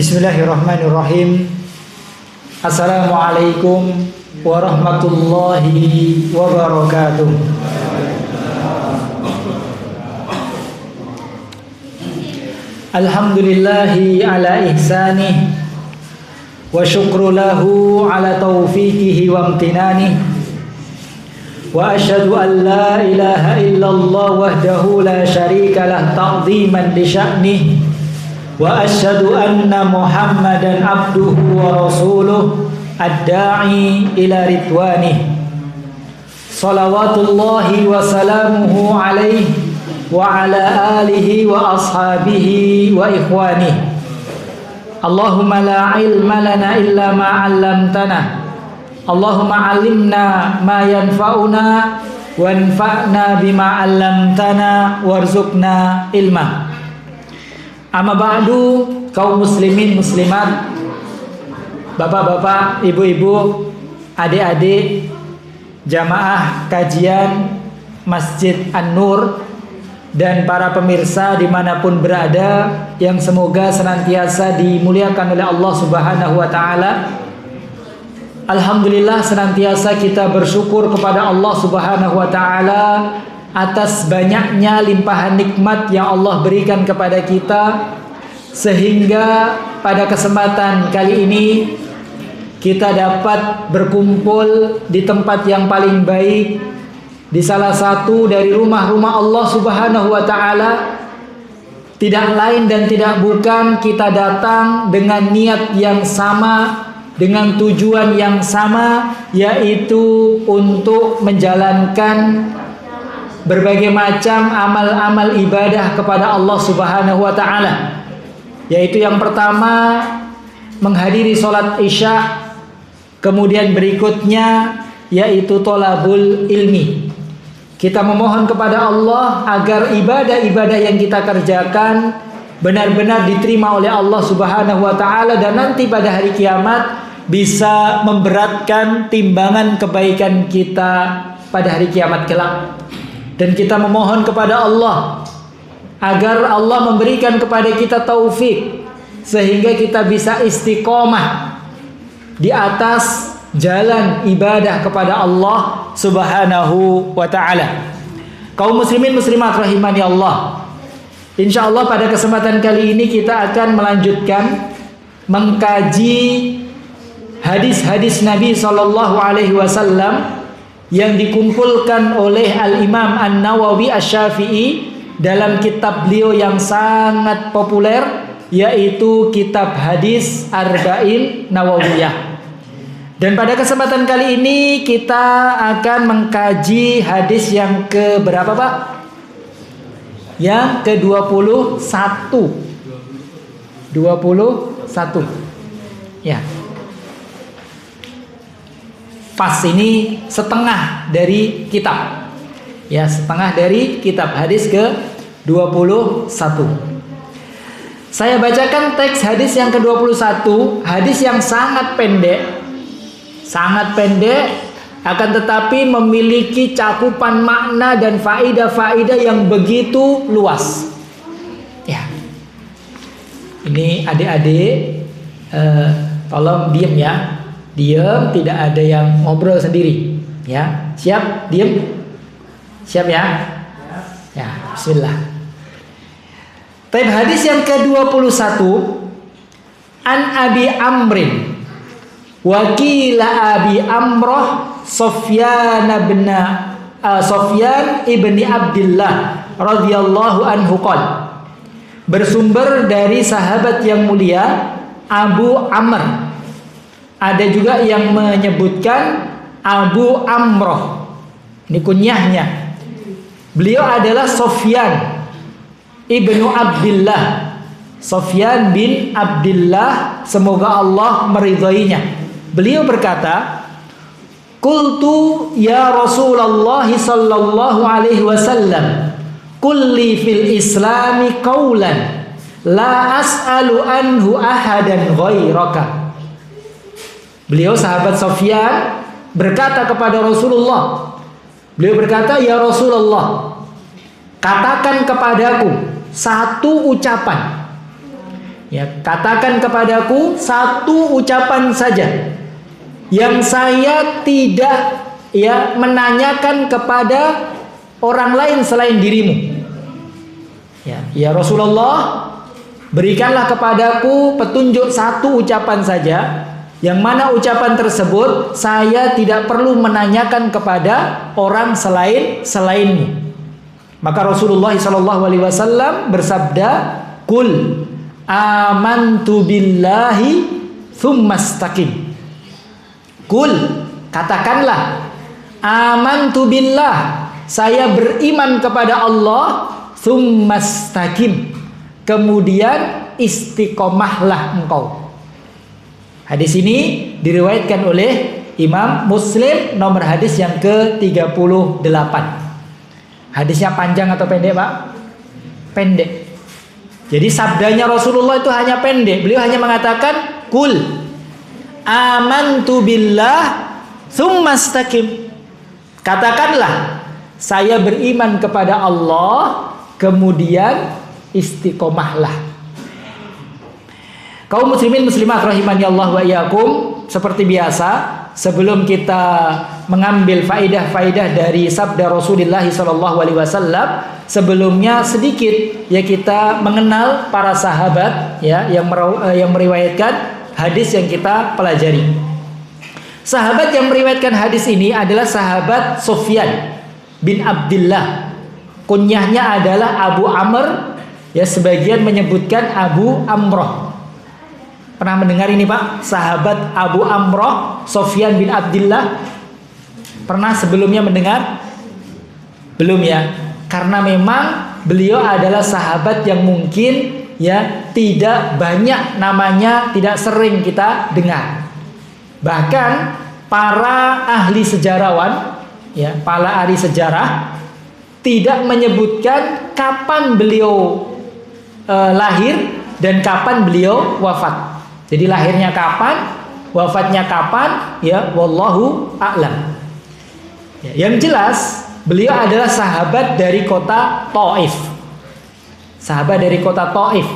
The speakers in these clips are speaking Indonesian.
Bismillahirrahmanirrahim. Assalamualaikum warahmatullahi wabarakatuh. Alhamdulillahi ala ihsanih wa syukru lahu ala taufiqihi wa amtinanih. Wa asyhadu an la ilaha illallah wahdahu la syarika lah ta'ziman li sya'nih. Wa asyhadu anna Muhammadan abduhu wa rasuluh ad-da'i ila ridwanih. Salawatullahi wa salamuhu alaihi wa ala alihi wa ashabihi wa ikhwanih. Allahumma la ilma lana illa ma 'allamtana. Allahumma 'allimna ma yanfa'una wanfa'na bima 'allamtana warzuqna ilma. Amma ba'du, kaum muslimin muslimat, bapak-bapak, ibu-ibu, adik-adik, jamaah kajian Masjid An-Nur, dan para pemirsa dimanapun berada yang semoga senantiasa dimuliakan oleh Allah Subhanahu wa Ta'ala. Alhamdulillah, senantiasa kita bersyukur kepada Allah Subhanahu wa Ta'ala atas banyaknya limpahan nikmat yang Allah berikan kepada kita, sehingga pada kesempatan kali ini kita dapat berkumpul di tempat yang paling baik, di salah satu dari rumah-rumah Allah Subhanahu wa Ta'ala. Tidak lain dan tidak bukan kita datang dengan niat yang sama, dengan tujuan yang sama, yaitu untuk menjalankan berbagai macam amal-amal ibadah kepada Allah Subhanahu wa Ta'ala. Yaitu yang pertama, menghadiri sholat isya, kemudian berikutnya yaitu tholabul ilmi. Kita memohon kepada Allah agar ibadah-ibadah yang kita kerjakan benar-benar diterima oleh Allah Subhanahu wa Ta'ala, dan nanti pada hari kiamat bisa memberatkan timbangan kebaikan kita pada hari kiamat kelak. Dan kita memohon kepada Allah agar Allah memberikan kepada kita taufik sehingga kita bisa istiqomah di atas jalan ibadah kepada Allah Subhanahu wa Ta'ala. Kaum muslimin muslimat rahimani Allah, insyaallah pada kesempatan kali ini kita akan melanjutkan mengkaji hadis-hadis Nabi sallallahu alaihi wasallam yang dikumpulkan oleh Al-Imam An-Nawawi Asy-Syafi'i dalam kitab beliau yang sangat populer, yaitu kitab hadis Arba'in Nawawiyah. Dan pada kesempatan kali ini kita akan mengkaji hadis yang ke berapa, Pak? Yang ke-21. 21. Ya. Pas ini setengah dari kitab. Ya, setengah dari kitab, hadis ke-21. Saya bacakan teks hadis yang ke-21, hadis yang sangat pendek, akan tetapi memiliki cakupan makna dan faidah-faidah yang begitu luas. Ya, ini adik-adik, tolong diem ya, diem, tidak ada yang ngobrol sendiri. Ya, siap, diem, siap ya. Ya, Bismillah. Taib hadis yang ke-21, an Abi Amrin Wakila Abi Amroh Sofyan ibni Abdillah radhiyallahu anhu qol. Bersumber dari sahabat yang mulia Abu Amr. Ada juga yang menyebutkan Abu Amroh. Ini kunyahnya. Beliau adalah Sofyan ibnu Abdillah, Sofyan bin Abdillah, semoga Allah meridhoinya. Beliau berkata, "Qultu ya Rasulullah sallallahu alaihi wasallam, kulli fil islami qawlan la as'alu anhu ahadan ghairaka." Beliau sahabat Sofyan berkata kepada Rasulullah, beliau berkata, "Ya Rasulullah, katakan kepadaku satu ucapan Ya, katakan kepadaku satu ucapan saja yang saya tidak menanyakan kepada orang lain selain dirimu. Ya Rasulullah, berikanlah kepadaku petunjuk satu ucapan saja, yang mana ucapan tersebut saya tidak perlu menanyakan kepada orang selainmu. Maka Rasulullah SAW bersabda, "Qul amantu billahi tsumastaqim." Qul, katakanlah, amantu billah, saya beriman kepada Allah, tsumastaqim, kemudian istiqomahlah engkau. Hadis ini diriwayatkan oleh Imam Muslim, nomor hadis yang ke-38. Hadisnya panjang atau pendek, Pak? Pendek. Jadi sabdanya Rasulullah itu hanya pendek. Beliau hanya mengatakan, "Qul amantu billah tsumastaqim." Katakanlah, saya beriman kepada Allah, kemudian istiqomahlah. Kaum muslimin muslimat rahimani Allah wa iyyakum, seperti biasa, sebelum kita mengambil faidah-faidah dari sabda Rasulullah SAW, sebelumnya sedikit kita mengenal para sahabat yang meriwayatkan hadis yang kita pelajari. Sahabat yang meriwayatkan hadis ini adalah sahabat Sufyan bin Abdullah. Kunyahnya adalah Abu Amr, sebagian menyebutkan Abu Amroh. Pernah mendengar ini, Pak? Sahabat Abu Amroh, Sufyan bin Abdullah. Pernah sebelumnya mendengar? Belum ya? Karena memang beliau adalah sahabat yang mungkin tidak banyak namanya, tidak sering kita dengar. Bahkan para ahli sejarawan, para ahli sejarah tidak menyebutkan kapan beliau lahir dan kapan beliau wafat. Jadi lahirnya kapan, wafatnya kapan, wallahu a'lam. Yang jelas beliau adalah sahabat dari kota Taif. Sahabat dari kota Taif,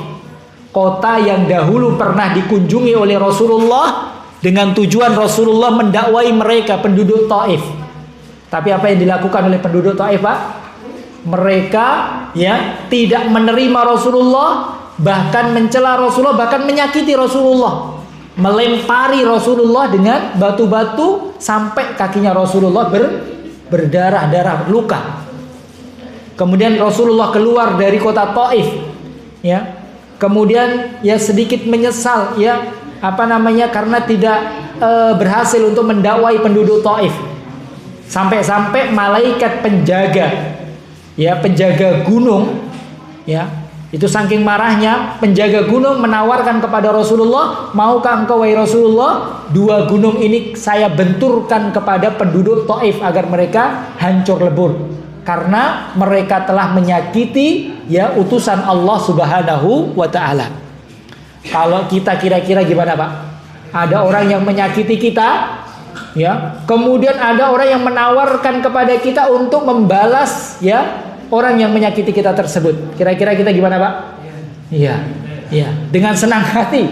kota yang dahulu pernah dikunjungi oleh Rasulullah dengan tujuan Rasulullah mendakwai mereka, penduduk Taif. Tapi apa yang dilakukan oleh penduduk Taif, Pak? Mereka tidak menerima Rasulullah, bahkan mencela Rasulullah, bahkan menyakiti Rasulullah, melempari Rasulullah dengan batu-batu sampai kakinya Rasulullah berdarah-darah, luka. Kemudian Rasulullah keluar dari kota Taif, kemudian sedikit menyesal, karena tidak berhasil untuk mendakwai penduduk Taif. Sampai-sampai malaikat penjaga, penjaga gunung, itu saking marahnya, penjaga gunung menawarkan kepada Rasulullah, "Maukah engkau, wahai Rasulullah, 2 gunung ini saya benturkan kepada penduduk Taif agar mereka hancur lebur, karena mereka telah menyakiti utusan Allah Subhanahu wa taala." Kalau kita kira-kira gimana, Pak? Ada orang yang menyakiti kita, kemudian ada orang yang menawarkan kepada kita untuk membalas orang yang menyakiti kita tersebut. Kira-kira kita gimana, Pak? Iya. Dengan senang hati.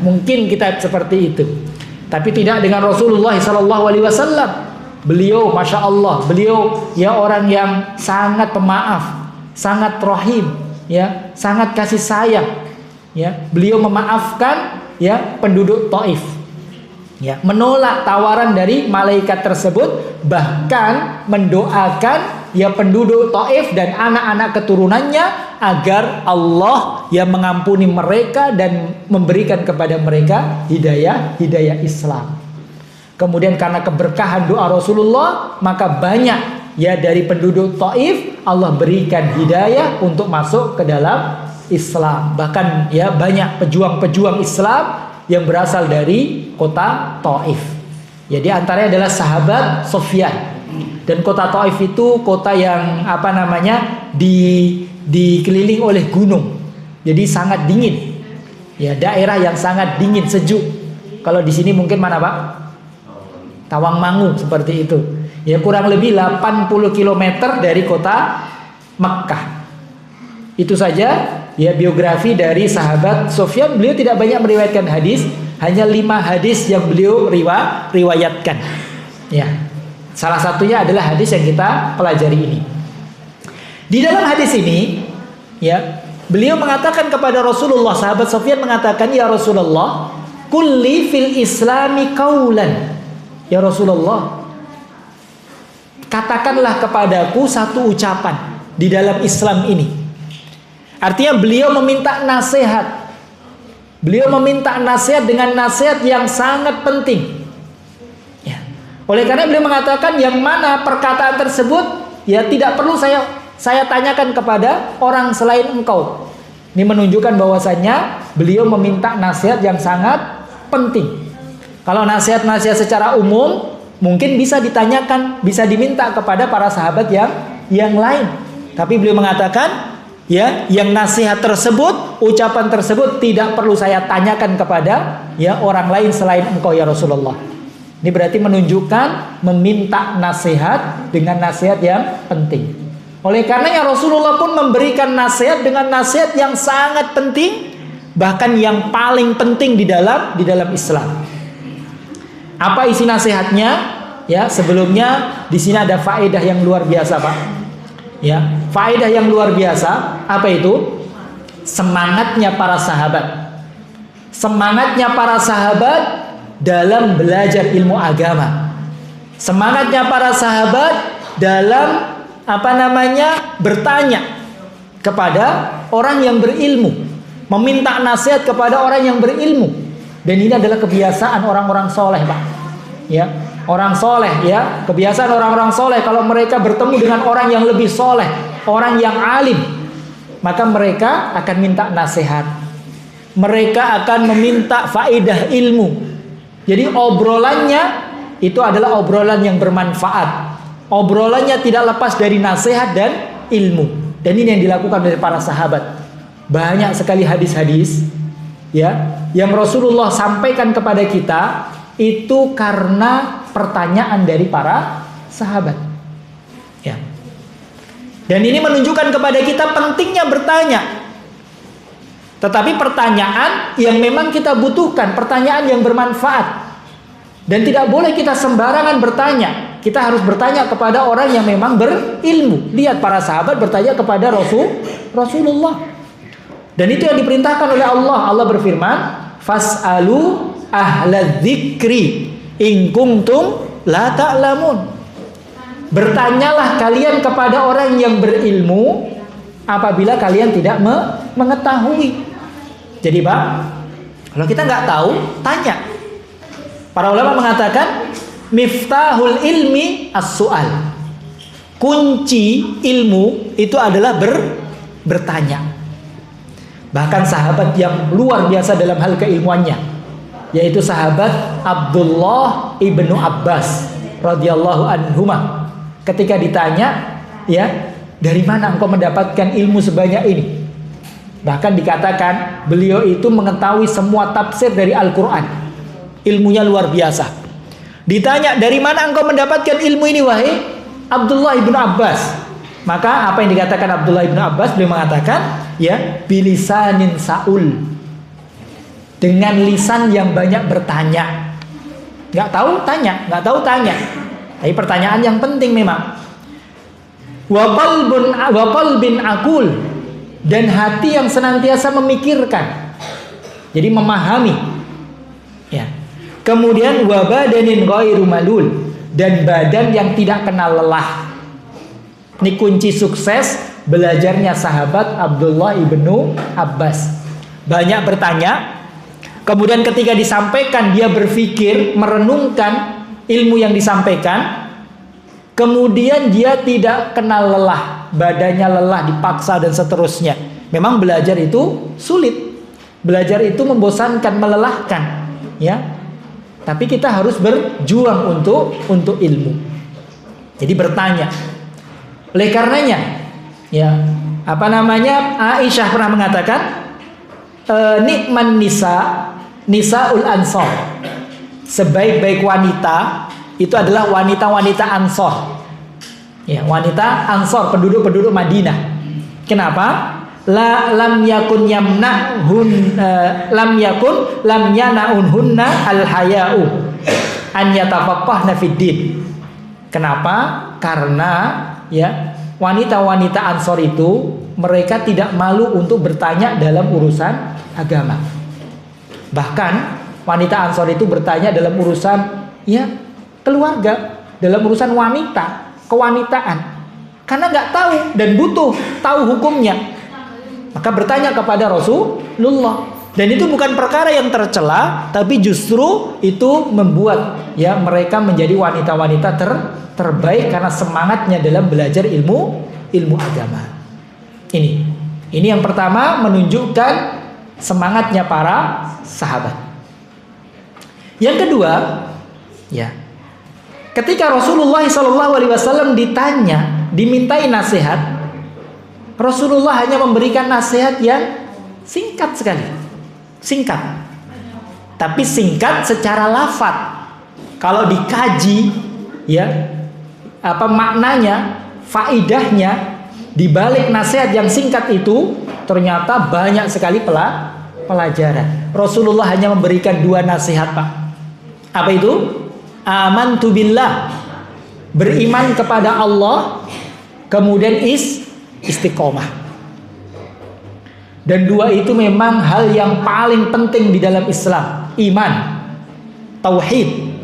Mungkin kita seperti itu. Tapi tidak dengan Rasulullah SAW. Beliau, masya Allah, beliau orang yang sangat pemaaf, sangat rahim, sangat kasih sayang. Beliau memaafkan penduduk Taif. Menolak tawaran dari malaikat tersebut, bahkan mendoakan penduduk Taif dan anak-anak keturunannya agar Allah mengampuni mereka dan memberikan kepada mereka hidayah Islam. Kemudian karena keberkahan doa Rasulullah, maka banyak dari penduduk Taif Allah berikan hidayah untuk masuk ke dalam Islam. Bahkan banyak pejuang-pejuang Islam yang berasal dari kota Taif. Jadi antaranya adalah sahabat Sufyan. Dan kota Taif itu kota yang dikelilingi oleh gunung. Jadi sangat dingin. Daerah yang sangat dingin, sejuk. Kalau di sini mungkin mana, Pak? Tawangmangu seperti itu. Kurang lebih 80 km dari kota Mekkah. Itu saja ya biografi dari sahabat Sufyan. Beliau tidak banyak meriwayatkan hadis, hanya 5 hadis yang beliau riwayatkan. Ya. Salah satunya adalah hadis yang kita pelajari ini. Di dalam hadis ini, ya, beliau mengatakan kepada Rasulullah, sahabat Sufyan mengatakan, "Ya Rasulullah, kulli fil islami qaulan." Ya Rasulullah, katakanlah kepadaku satu ucapan di dalam Islam ini. Artinya beliau meminta nasihat. Beliau meminta nasihat dengan nasihat yang sangat penting. Ya. Oleh karena beliau mengatakan yang mana perkataan tersebut ya tidak perlu saya tanyakan kepada orang selain engkau. Ini menunjukkan bahwasannya beliau meminta nasihat yang sangat penting. Kalau nasihat-nasihat secara umum mungkin bisa ditanyakan, bisa diminta kepada para sahabat yang lain. Tapi beliau mengatakan, ya, yang nasihat tersebut, ucapan tersebut tidak perlu saya tanyakan kepada ya orang lain selain engkau ya Rasulullah. Ini berarti menunjukkan meminta nasihat dengan nasihat yang penting. Oleh karenanya Rasulullah pun memberikan nasihat dengan nasihat yang sangat penting, bahkan yang paling penting di dalam Islam. Apa isi nasihatnya? Ya, sebelumnya di sini ada faedah yang luar biasa, Pak. Ya, faedah yang luar biasa. Apa itu? Semangatnya para sahabat. Semangatnya para sahabat dalam belajar ilmu agama. Semangatnya para sahabat dalam bertanya kepada orang yang berilmu, meminta nasihat kepada orang yang berilmu. Dan ini adalah kebiasaan orang-orang soleh, Pak. Ya, orang soleh, ya, kebiasaan orang-orang soleh kalau mereka bertemu dengan orang yang lebih soleh, orang yang alim, maka mereka akan minta nasihat. Mereka akan meminta faedah ilmu. Jadi obrolannya itu adalah obrolan yang bermanfaat. Obrolannya tidak lepas dari nasihat dan ilmu. Dan ini yang dilakukan oleh para sahabat. Banyak sekali hadis-hadis ya yang Rasulullah sampaikan kepada kita itu karena pertanyaan dari para sahabat. Ya. Dan ini menunjukkan kepada kita pentingnya bertanya. Tetapi pertanyaan yang memang kita butuhkan, pertanyaan yang bermanfaat. Dan tidak boleh kita sembarangan bertanya. Kita harus bertanya kepada orang yang memang berilmu. Lihat para sahabat bertanya kepada Rasulullah. Dan itu yang diperintahkan oleh Allah. Allah berfirman, "Fas'alu ahlal dzikri in kuntum la ta'lamun." Bertanyalah kalian kepada orang yang berilmu apabila kalian tidak mengetahui. Jadi, Pak, kalau kita nggak tahu, tanya. Para ulama mengatakan miftahul ilmi as-su'al. Kunci ilmu itu adalah bertanya. Bahkan sahabat yang luar biasa dalam hal keilmuannya, yaitu sahabat Abdullah ibnu Abbas radhiyallahu anhuma. Ketika ditanya, ya, dari mana engkau mendapatkan ilmu sebanyak ini? Bahkan dikatakan beliau itu mengetahui semua tafsir dari Al-Quran. Ilmunya luar biasa. Ditanya, dari mana engkau mendapatkan ilmu ini wahai Abdullah ibnu Abbas? Maka apa yang dikatakan Abdullah ibnu Abbas? Beliau mengatakan, ya, bilisanin saul, dengan lisan yang banyak bertanya. Nggak tahu tanya, nggak tahu tanya. Tapi pertanyaan yang penting memang. Wa qalbin aqul, dan hati yang senantiasa memikirkan. Jadi memahami. Ya. Kemudian wa badanin ghairu malul, dan badan yang tidak kenal lelah. Ini kunci sukses belajarnya sahabat Abdullah ibnu Abbas. Banyak bertanya, kemudian ketika disampaikan dia berpikir, merenungkan ilmu yang disampaikan, kemudian dia tidak kenal lelah, badannya lelah, dipaksa dan seterusnya. Memang belajar itu sulit, belajar itu membosankan, melelahkan, ya. Tapi kita harus berjuang untuk ilmu. Jadi bertanya. Oleh karenanya, ya, Aisyah pernah mengatakan, nikman nisaul ansor. Sebaik-baik wanita itu adalah wanita-wanita Ansor. Ya, wanita Ansor, penduduk-penduduk Madinah. Kenapa? lam yakun yanaunhunna al-haya'u an yatafaqqahna fid din. Kenapa? Karena ya wanita-wanita Ansor itu mereka tidak malu untuk bertanya dalam urusan agama. Bahkan wanita Ansor itu bertanya dalam urusan ya keluarga, dalam urusan wanita, kewanitaan. Karena nggak tahu dan butuh tahu hukumnya. Maka bertanya kepada Rasulullah. Dan itu bukan perkara yang tercela, tapi justru itu membuat ya mereka menjadi wanita-wanita terbaik karena semangatnya dalam belajar ilmu agama. Ini yang pertama menunjukkan semangatnya para sahabat. Yang kedua, ya, ketika Rasulullah SAW dimintai nasihat, Rasulullah hanya memberikan nasihat yang singkat sekali, tapi singkat secara lafaz. Kalau dikaji, ya, apa maknanya, faidahnya di balik nasihat yang singkat itu ternyata banyak sekali pelajaran. Rasulullah hanya memberikan 2 nasihat, Pak. Apa itu? Amantu billah, beriman kepada Allah, kemudian istiqomah. Dan 2 itu memang hal yang paling penting di dalam Islam. Iman, tauhid,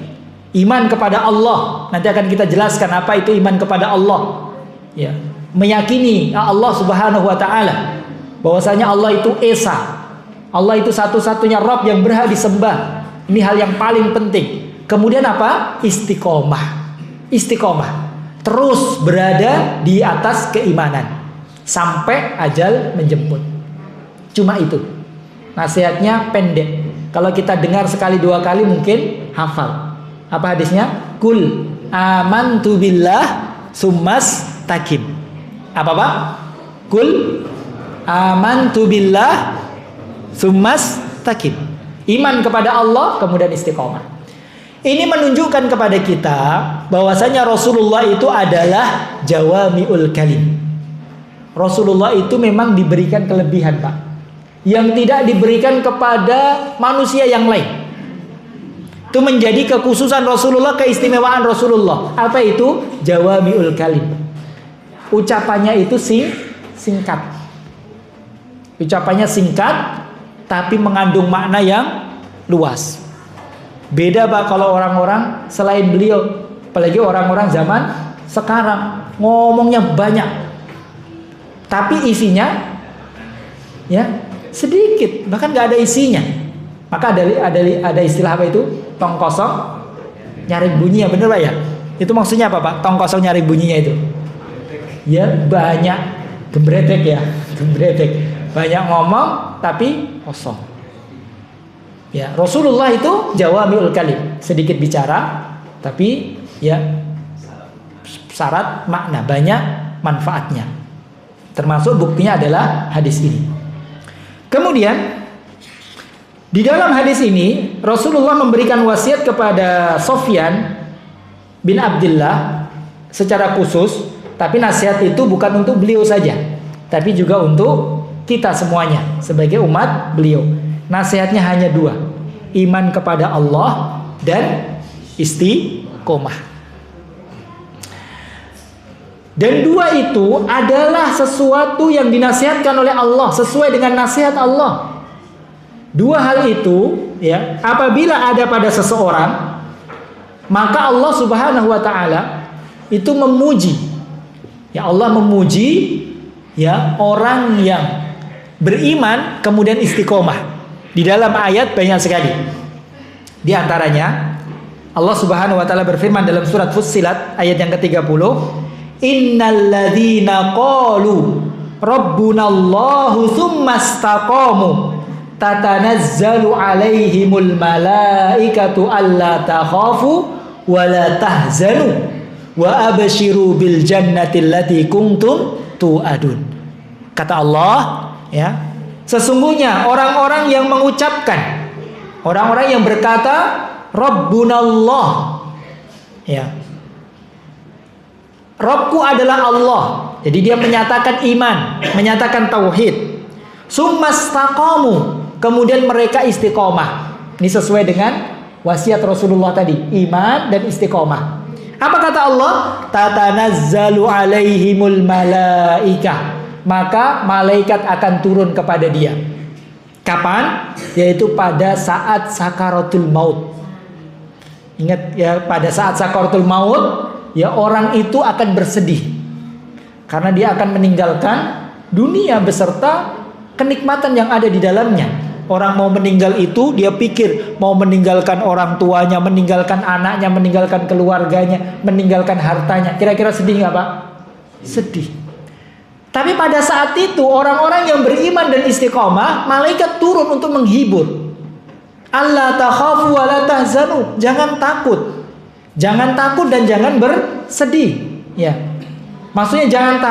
iman kepada Allah. Nanti akan kita jelaskan apa itu iman kepada Allah. Ya, meyakini Allah Subhanahu wa taala, bahwasanya Allah itu esa. Allah itu satu-satunya Rabb yang berhak disembah. Ini hal yang paling penting. Kemudian apa? Istiqomah. Terus berada di atas keimanan sampai ajal menjemput. Cuma itu. Nasihatnya pendek. Kalau kita dengar sekali 2 kali mungkin hafal. Apa hadisnya? Kul amantu billah summas takim. Apa Pak? Kul amantu billah summas takim. Iman kepada Allah kemudian istiqomah. Ini menunjukkan kepada kita bahwasanya Rasulullah itu adalah jawami'ul kalim. Rasulullah itu memang diberikan kelebihan, Pak, yang tidak diberikan kepada manusia yang lain. Itu menjadi kekhususan Rasulullah, keistimewaan Rasulullah. Apa itu? Jawami'ul kalim. Ucapannya itu singkat. Ucapannya singkat tapi mengandung makna yang luas. Beda Pak kalau orang-orang selain beliau, apalagi orang-orang zaman sekarang, ngomongnya banyak tapi isinya ya sedikit, bahkan nggak ada isinya. Maka ada istilah apa itu? Tong kosong nyari bunyinya, bener Pak ya? Itu maksudnya apa Pak? Tong kosong nyari bunyinya itu? Ya banyak gembretek ya, banyak ngomong tapi kosong. Ya, Rasulullah itu jawami'ul kalim, sedikit bicara tapi ya syarat makna, banyak manfaatnya. Termasuk buktinya adalah hadis ini. Kemudian di dalam hadis ini Rasulullah memberikan wasiat kepada Sofyan bin Abdullah secara khusus, tapi nasihat itu bukan untuk beliau saja, tapi juga untuk kita semuanya sebagai umat beliau. Nasihatnya hanya 2, iman kepada Allah dan istiqomah. Dan 2 itu adalah sesuatu yang dinasihatkan oleh Allah sesuai dengan nasihat Allah. 2 hal itu ya, apabila ada pada seseorang, maka Allah Subhanahu wa taala itu memuji. Ya, Allah memuji ya orang yang beriman kemudian istiqomah. Di dalam ayat banyak sekali. Di antaranya Allah Subhanahu wa taala berfirman dalam surat Fussilat ayat yang ke-30, "Innal ladzina qalu rabbunallahu tsumastaqamu tatanazzalu 'alaihimul malaikatu alla takhafu wa la tahzanu wa abshiru bil jannati allati kuntum tu'adun." Kata Allah, ya, sesungguhnya orang-orang yang mengucapkan, orang-orang yang berkata Rabbunallah, ya, Rabbku adalah Allah. Jadi dia menyatakan iman, menyatakan tauhid. Summastaqamu, kemudian mereka istiqomah. Ini sesuai dengan wasiat Rasulullah tadi, iman dan istiqomah. Apa kata Allah? Tatanazzalu alaihimul malaikah, maka malaikat akan turun kepada dia. Kapan? Yaitu pada saat sakaratul maut. Ingat ya, pada saat sakaratul maut, ya orang itu akan bersedih karena dia akan meninggalkan dunia beserta kenikmatan yang ada di dalamnya. Orang mau meninggal itu dia pikir mau meninggalkan orang tuanya, meninggalkan anaknya, meninggalkan keluarganya, meninggalkan hartanya. Kira-kira sedih nggak Pak? Sedih. Tapi pada saat itu orang-orang yang beriman dan istiqomah, malaikat turun untuk menghibur. Allah takhafu wa la tahzanu, jangan takut. Jangan takut dan jangan bersedih. Ya. Maksudnya jangan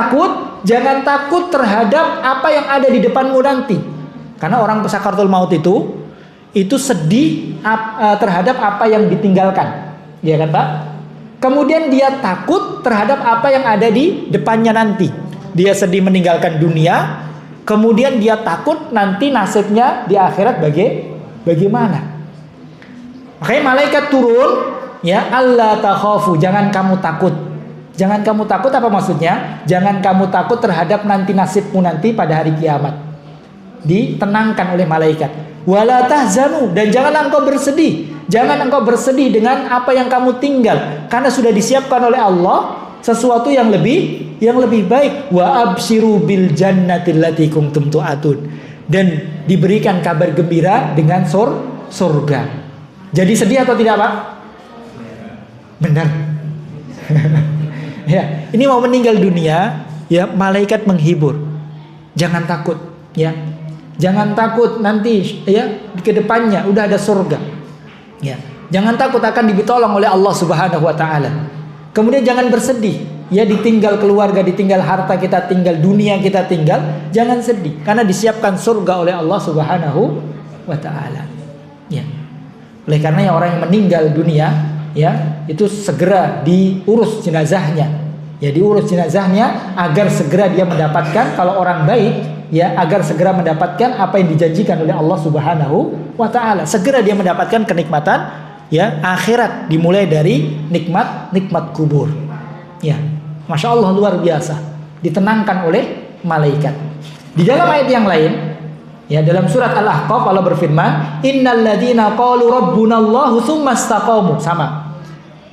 takut terhadap apa yang ada di depanmu nanti. Karena orang sakaratul maut itu sedih terhadap apa yang ditinggalkan. Ya kan Pak? Kemudian dia takut terhadap apa yang ada di depannya nanti. Dia sedih meninggalkan dunia, kemudian dia takut nanti nasibnya di akhirat bagaimana. Makanya malaikat turun, ya, Allah takhafu, jangan kamu takut. Jangan kamu takut, apa maksudnya? Jangan kamu takut terhadap nanti nasibmu nanti pada hari kiamat. Ditenangkan oleh malaikat. Wala tahzanu, dan jangan engkau bersedih. Jangan engkau bersedih dengan apa yang kamu tinggal, karena sudah disiapkan oleh Allah sesuatu yang lebih baik. Wa absyiru bil jannati allati kuntum tu'atun, dan diberikan kabar gembira dengan surga. Jadi sedih atau tidak Pak? Benar. Ya, ini mau meninggal dunia, ya, malaikat menghibur. Jangan takut, ya. Jangan takut nanti, ya, ke depannya udah ada surga. Ya. Jangan takut akan ditolong oleh Allah Subhanahu wa taala. Kemudian jangan bersedih, ya, ditinggal keluarga, ditinggal harta kita tinggal, dunia kita tinggal, jangan sedih karena disiapkan surga oleh Allah Subhanahu wa taala. Ya. Oleh karena orang yang meninggal dunia, ya, itu segera diurus jenazahnya. Ya, diurus jenazahnya agar segera dia mendapatkan, kalau orang baik, ya, agar segera mendapatkan apa yang dijanjikan oleh Allah Subhanahu wa taala. Segera dia mendapatkan kenikmatan, ya, akhirat, dimulai dari nikmat kubur. Ya. Masya Allah, luar biasa. Ditenangkan oleh malaikat. Di dalam ayat yang lain, ya, dalam surat Al-Ahqaf Allah berfirman, innal ladzina qalu rabbunallahu tsumma istaqamu. Sama.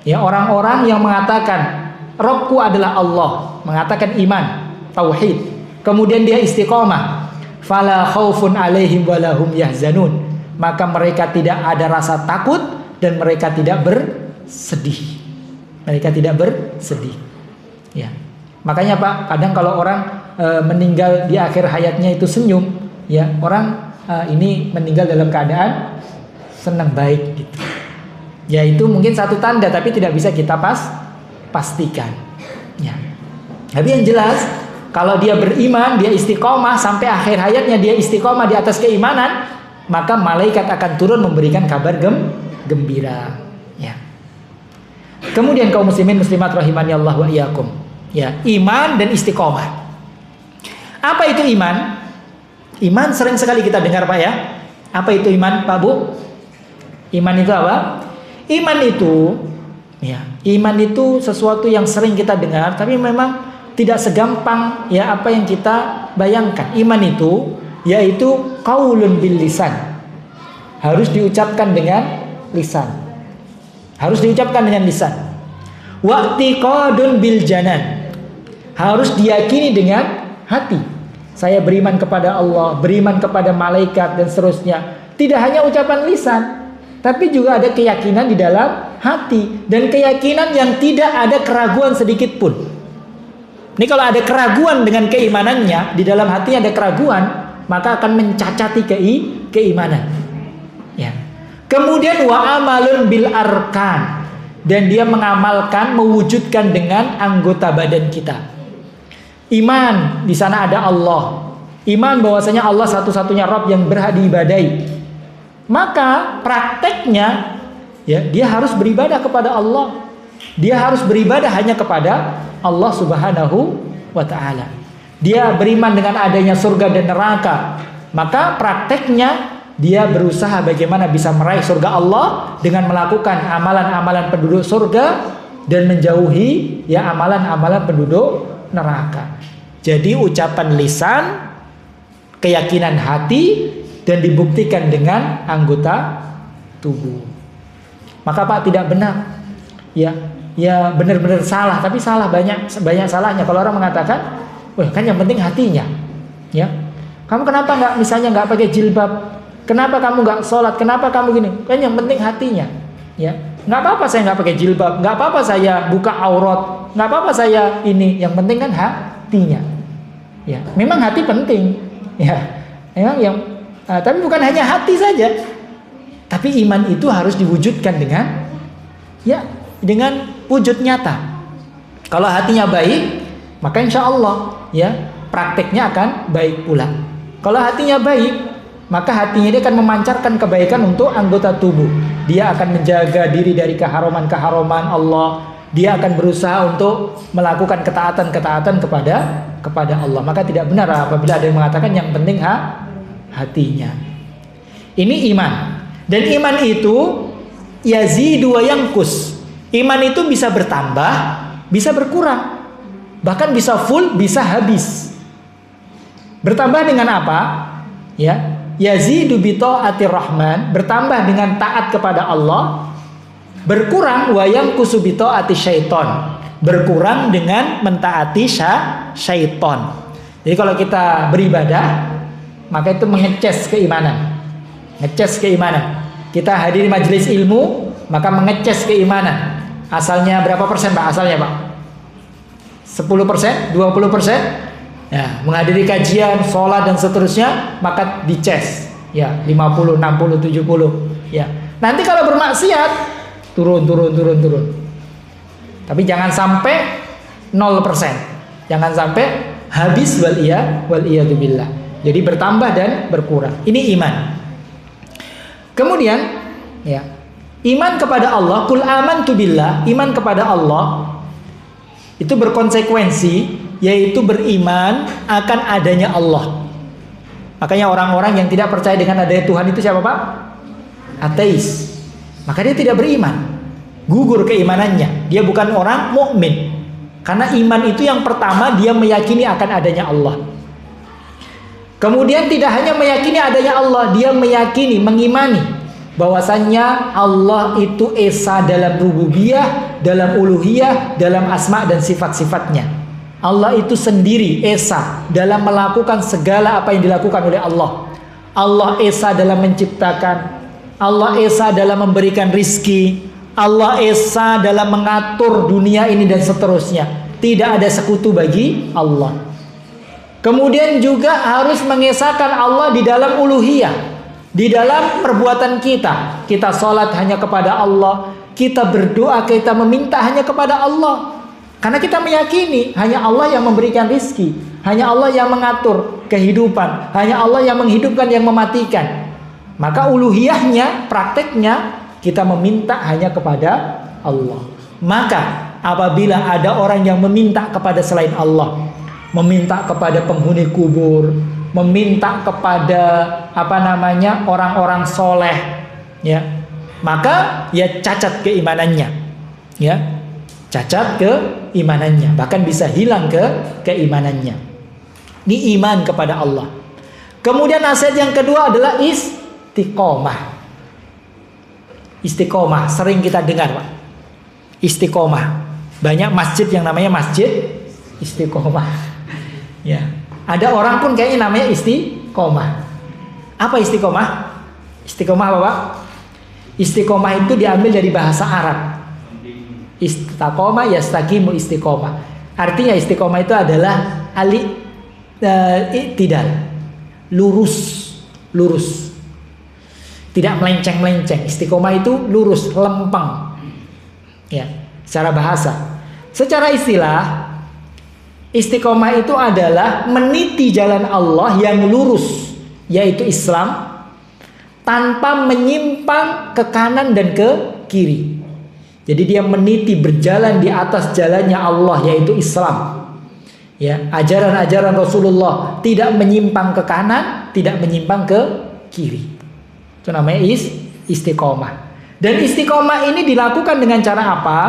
Ya, orang-orang yang mengatakan Rabbku adalah Allah, mengatakan iman, tauhid, kemudian dia istiqomah, fala khaufun alaihim walahum yahzanun, maka mereka tidak ada rasa takut dan mereka tidak bersedih. Mereka tidak bersedih. Ya. Makanya Pak, kadang kalau orang meninggal di akhir hayatnya itu senyum, ya, orang ini meninggal dalam keadaan senang, baik gitu. Ya, itu mungkin satu tanda, tapi tidak bisa kita pastikan. Ya. Tapi yang jelas, kalau dia beriman, dia istiqomah sampai akhir hayatnya, dia istiqomah di atas keimanan, maka malaikat akan turun memberikan kabar gembira. Ya. Kemudian kaum muslimin muslimat rahimani Allah wa iyyakum. Ya, iman dan istiqomah. Apa itu iman? Iman sering sekali kita dengar Pak, ya. Apa itu iman Pak Bu? Iman itu apa? Iman itu, ya, iman itu sesuatu yang sering kita dengar, tapi memang tidak segampang, ya, apa yang kita bayangkan. Iman itu yaitu qaulun bil lisan. Harus diucapkan dengan lisan. Harus diucapkan dengan lisan. Wa'tiqadun bil janan. Harus diyakini dengan hati. Saya beriman kepada Allah, beriman kepada malaikat dan seterusnya. Tidak hanya ucapan lisan, tapi juga ada keyakinan di dalam hati, dan keyakinan yang tidak ada keraguan sedikit pun. Ini kalau ada keraguan dengan keimanannya, di dalam hati ada keraguan, maka akan mencacati keimanan. Ya. Kemudian wa amalun bil arkan, dan dia mengamalkan, mewujudkan dengan anggota badan kita. Iman, di sana ada Allah. Iman bahwasanya Allah satu-satunya Rabb yang berhak diibadahi. Maka prakteknya, ya, dia harus beribadah kepada Allah. Dia harus beribadah hanya kepada Allah Subhanahu wa taala. Dia beriman dengan adanya surga dan neraka. Maka prakteknya dia berusaha bagaimana bisa meraih surga Allah dengan melakukan amalan-amalan penduduk surga dan menjauhi ya amalan-amalan penduduk neraka. Jadi ucapan lisan, keyakinan hati, dan dibuktikan dengan anggota tubuh. Maka Pak tidak benar. Ya benar-benar salah, tapi salah banyak salahnya. Kalau orang mengatakan, wah kan yang penting hatinya. Ya, kamu kenapa nggak pakai jilbab? Kenapa kamu nggak sholat? Kenapa kamu gini? Kan yang penting hatinya. Ya, nggak apa-apa saya nggak pakai jilbab, nggak apa-apa saya buka aurat, nggak apa-apa saya ini. Yang penting kan hatinya. Ya, memang hati penting. Ya, memang tapi bukan hanya hati saja. Tapi iman itu harus diwujudkan dengan wujud nyata. Kalau hatinya baik, maka insya Allah ya prakteknya akan baik pula. Kalau hatinya baik, maka hatinya dia akan memancarkan kebaikan untuk anggota tubuh. Dia akan menjaga diri dari keharuman-keharuman Allah. Dia akan berusaha untuk melakukan ketaatan-ketaatan kepada Allah. Maka tidak benar apabila ada yang mengatakan yang penting hatinya. Ini iman. Dan iman itu yazidu wa yanqus. Iman itu bisa bertambah, bisa berkurang. Bahkan bisa full, bisa habis. Bertambah dengan apa? Ya. Yazidu bi ta'atir rahman, bertambah dengan taat kepada Allah. Berkurang wa yanqusu bi ta'ati syaiton, berkurang dengan mentaati syaiton. Jadi kalau kita beribadah, maka itu mengecas keimanan. Ngecas keimanan. Kita hadiri majelis ilmu, maka mengecas keimanan. Asalnya berapa persen Pak? Asalnya Pak? 10%? 20%? Ya, menghadiri kajian, sholat dan seterusnya, maka dicas. Ya, 50, 60, 70. Ya. Nanti kalau bermaksiat, turun. Tapi jangan sampai 0%. Jangan sampai habis wal iyadzubillah. Jadi bertambah dan berkurang. Ini iman. Kemudian, ya, iman kepada Allah, qul amantu billah, iman kepada Allah itu berkonsekuensi, yaitu beriman akan adanya Allah. Makanya orang-orang yang tidak percaya dengan adanya Tuhan itu siapa Pak? Ateis. Maka dia tidak beriman, gugur keimanannya. Dia bukan orang mukmin. Karena iman itu yang pertama dia meyakini akan adanya Allah. Kemudian tidak hanya meyakini adanya Allah, dia meyakini, mengimani bahwasannya Allah itu esa dalam rububiyah, dalam uluhiyah, dalam asma dan sifat-sifatnya. Allah itu sendiri esa dalam melakukan segala apa yang dilakukan oleh Allah. Allah esa dalam menciptakan, Allah esa dalam memberikan rizki, Allah esa dalam mengatur dunia ini dan seterusnya. Tidak ada sekutu bagi Allah. Kemudian juga harus mengesahkan Allah di dalam uluhiyah. Di dalam perbuatan kita, kita sholat hanya kepada Allah, kita berdoa, kita meminta hanya kepada Allah. Karena kita meyakini hanya Allah yang memberikan rizki, hanya Allah yang mengatur kehidupan, hanya Allah yang menghidupkan, yang mematikan. Maka uluhiyahnya, prakteknya kita meminta hanya kepada Allah. Maka apabila ada orang yang meminta kepada selain Allah, meminta kepada penghuni kubur, meminta kepada orang-orang soleh, ya, maka ya cacat keimanannya, ya, cacat keimanannya, bahkan bisa hilang keimanannya. Ini iman kepada Allah. Kemudian nasihat yang kedua adalah istiqomah. Istiqomah sering kita dengar Pak. Istiqomah. Banyak masjid yang namanya masjid istiqomah. Ya. Ada orang pun kayaknya namanya istiqomah. Apa istiqomah? Istiqomah apa Pak? Istiqomah itu diambil dari bahasa Arab. Istiqomah yastaqimu istiqomah. Artinya istiqomah itu adalah i'tidal. Lurus. Tidak melenceng-melenceng. Istiqomah itu lurus, lempeng. Ya, secara bahasa. Secara istilah, istiqomah itu adalah meniti jalan Allah yang lurus, yaitu Islam, tanpa menyimpang ke kanan dan ke kiri. Jadi dia meniti berjalan di atas jalannya Allah, yaitu Islam. Ya, ajaran-ajaran Rasulullah tidak menyimpang ke kanan, tidak menyimpang ke kiri. Itu namanya istiqomah. Dan istiqomah ini dilakukan dengan cara apa?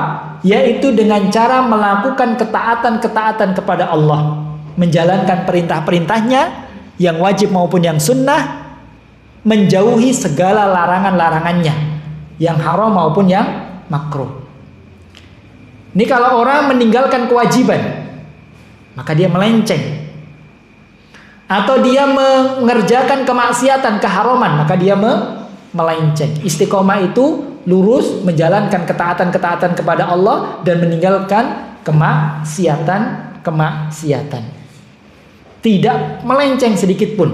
Yaitu dengan cara melakukan ketaatan-ketaatan kepada Allah, menjalankan perintah-perintahnya yang wajib maupun yang sunnah, menjauhi segala larangan-larangannya, yang haram maupun yang makruh. Ini kalau orang meninggalkan kewajiban, maka dia melenceng. Atau dia mengerjakan kemaksiatan, keharaman, maka dia melenceng. Istiqomah itu lurus, menjalankan ketaatan-ketaatan kepada Allah dan meninggalkan kemaksiatan. Tidak melenceng sedikit pun.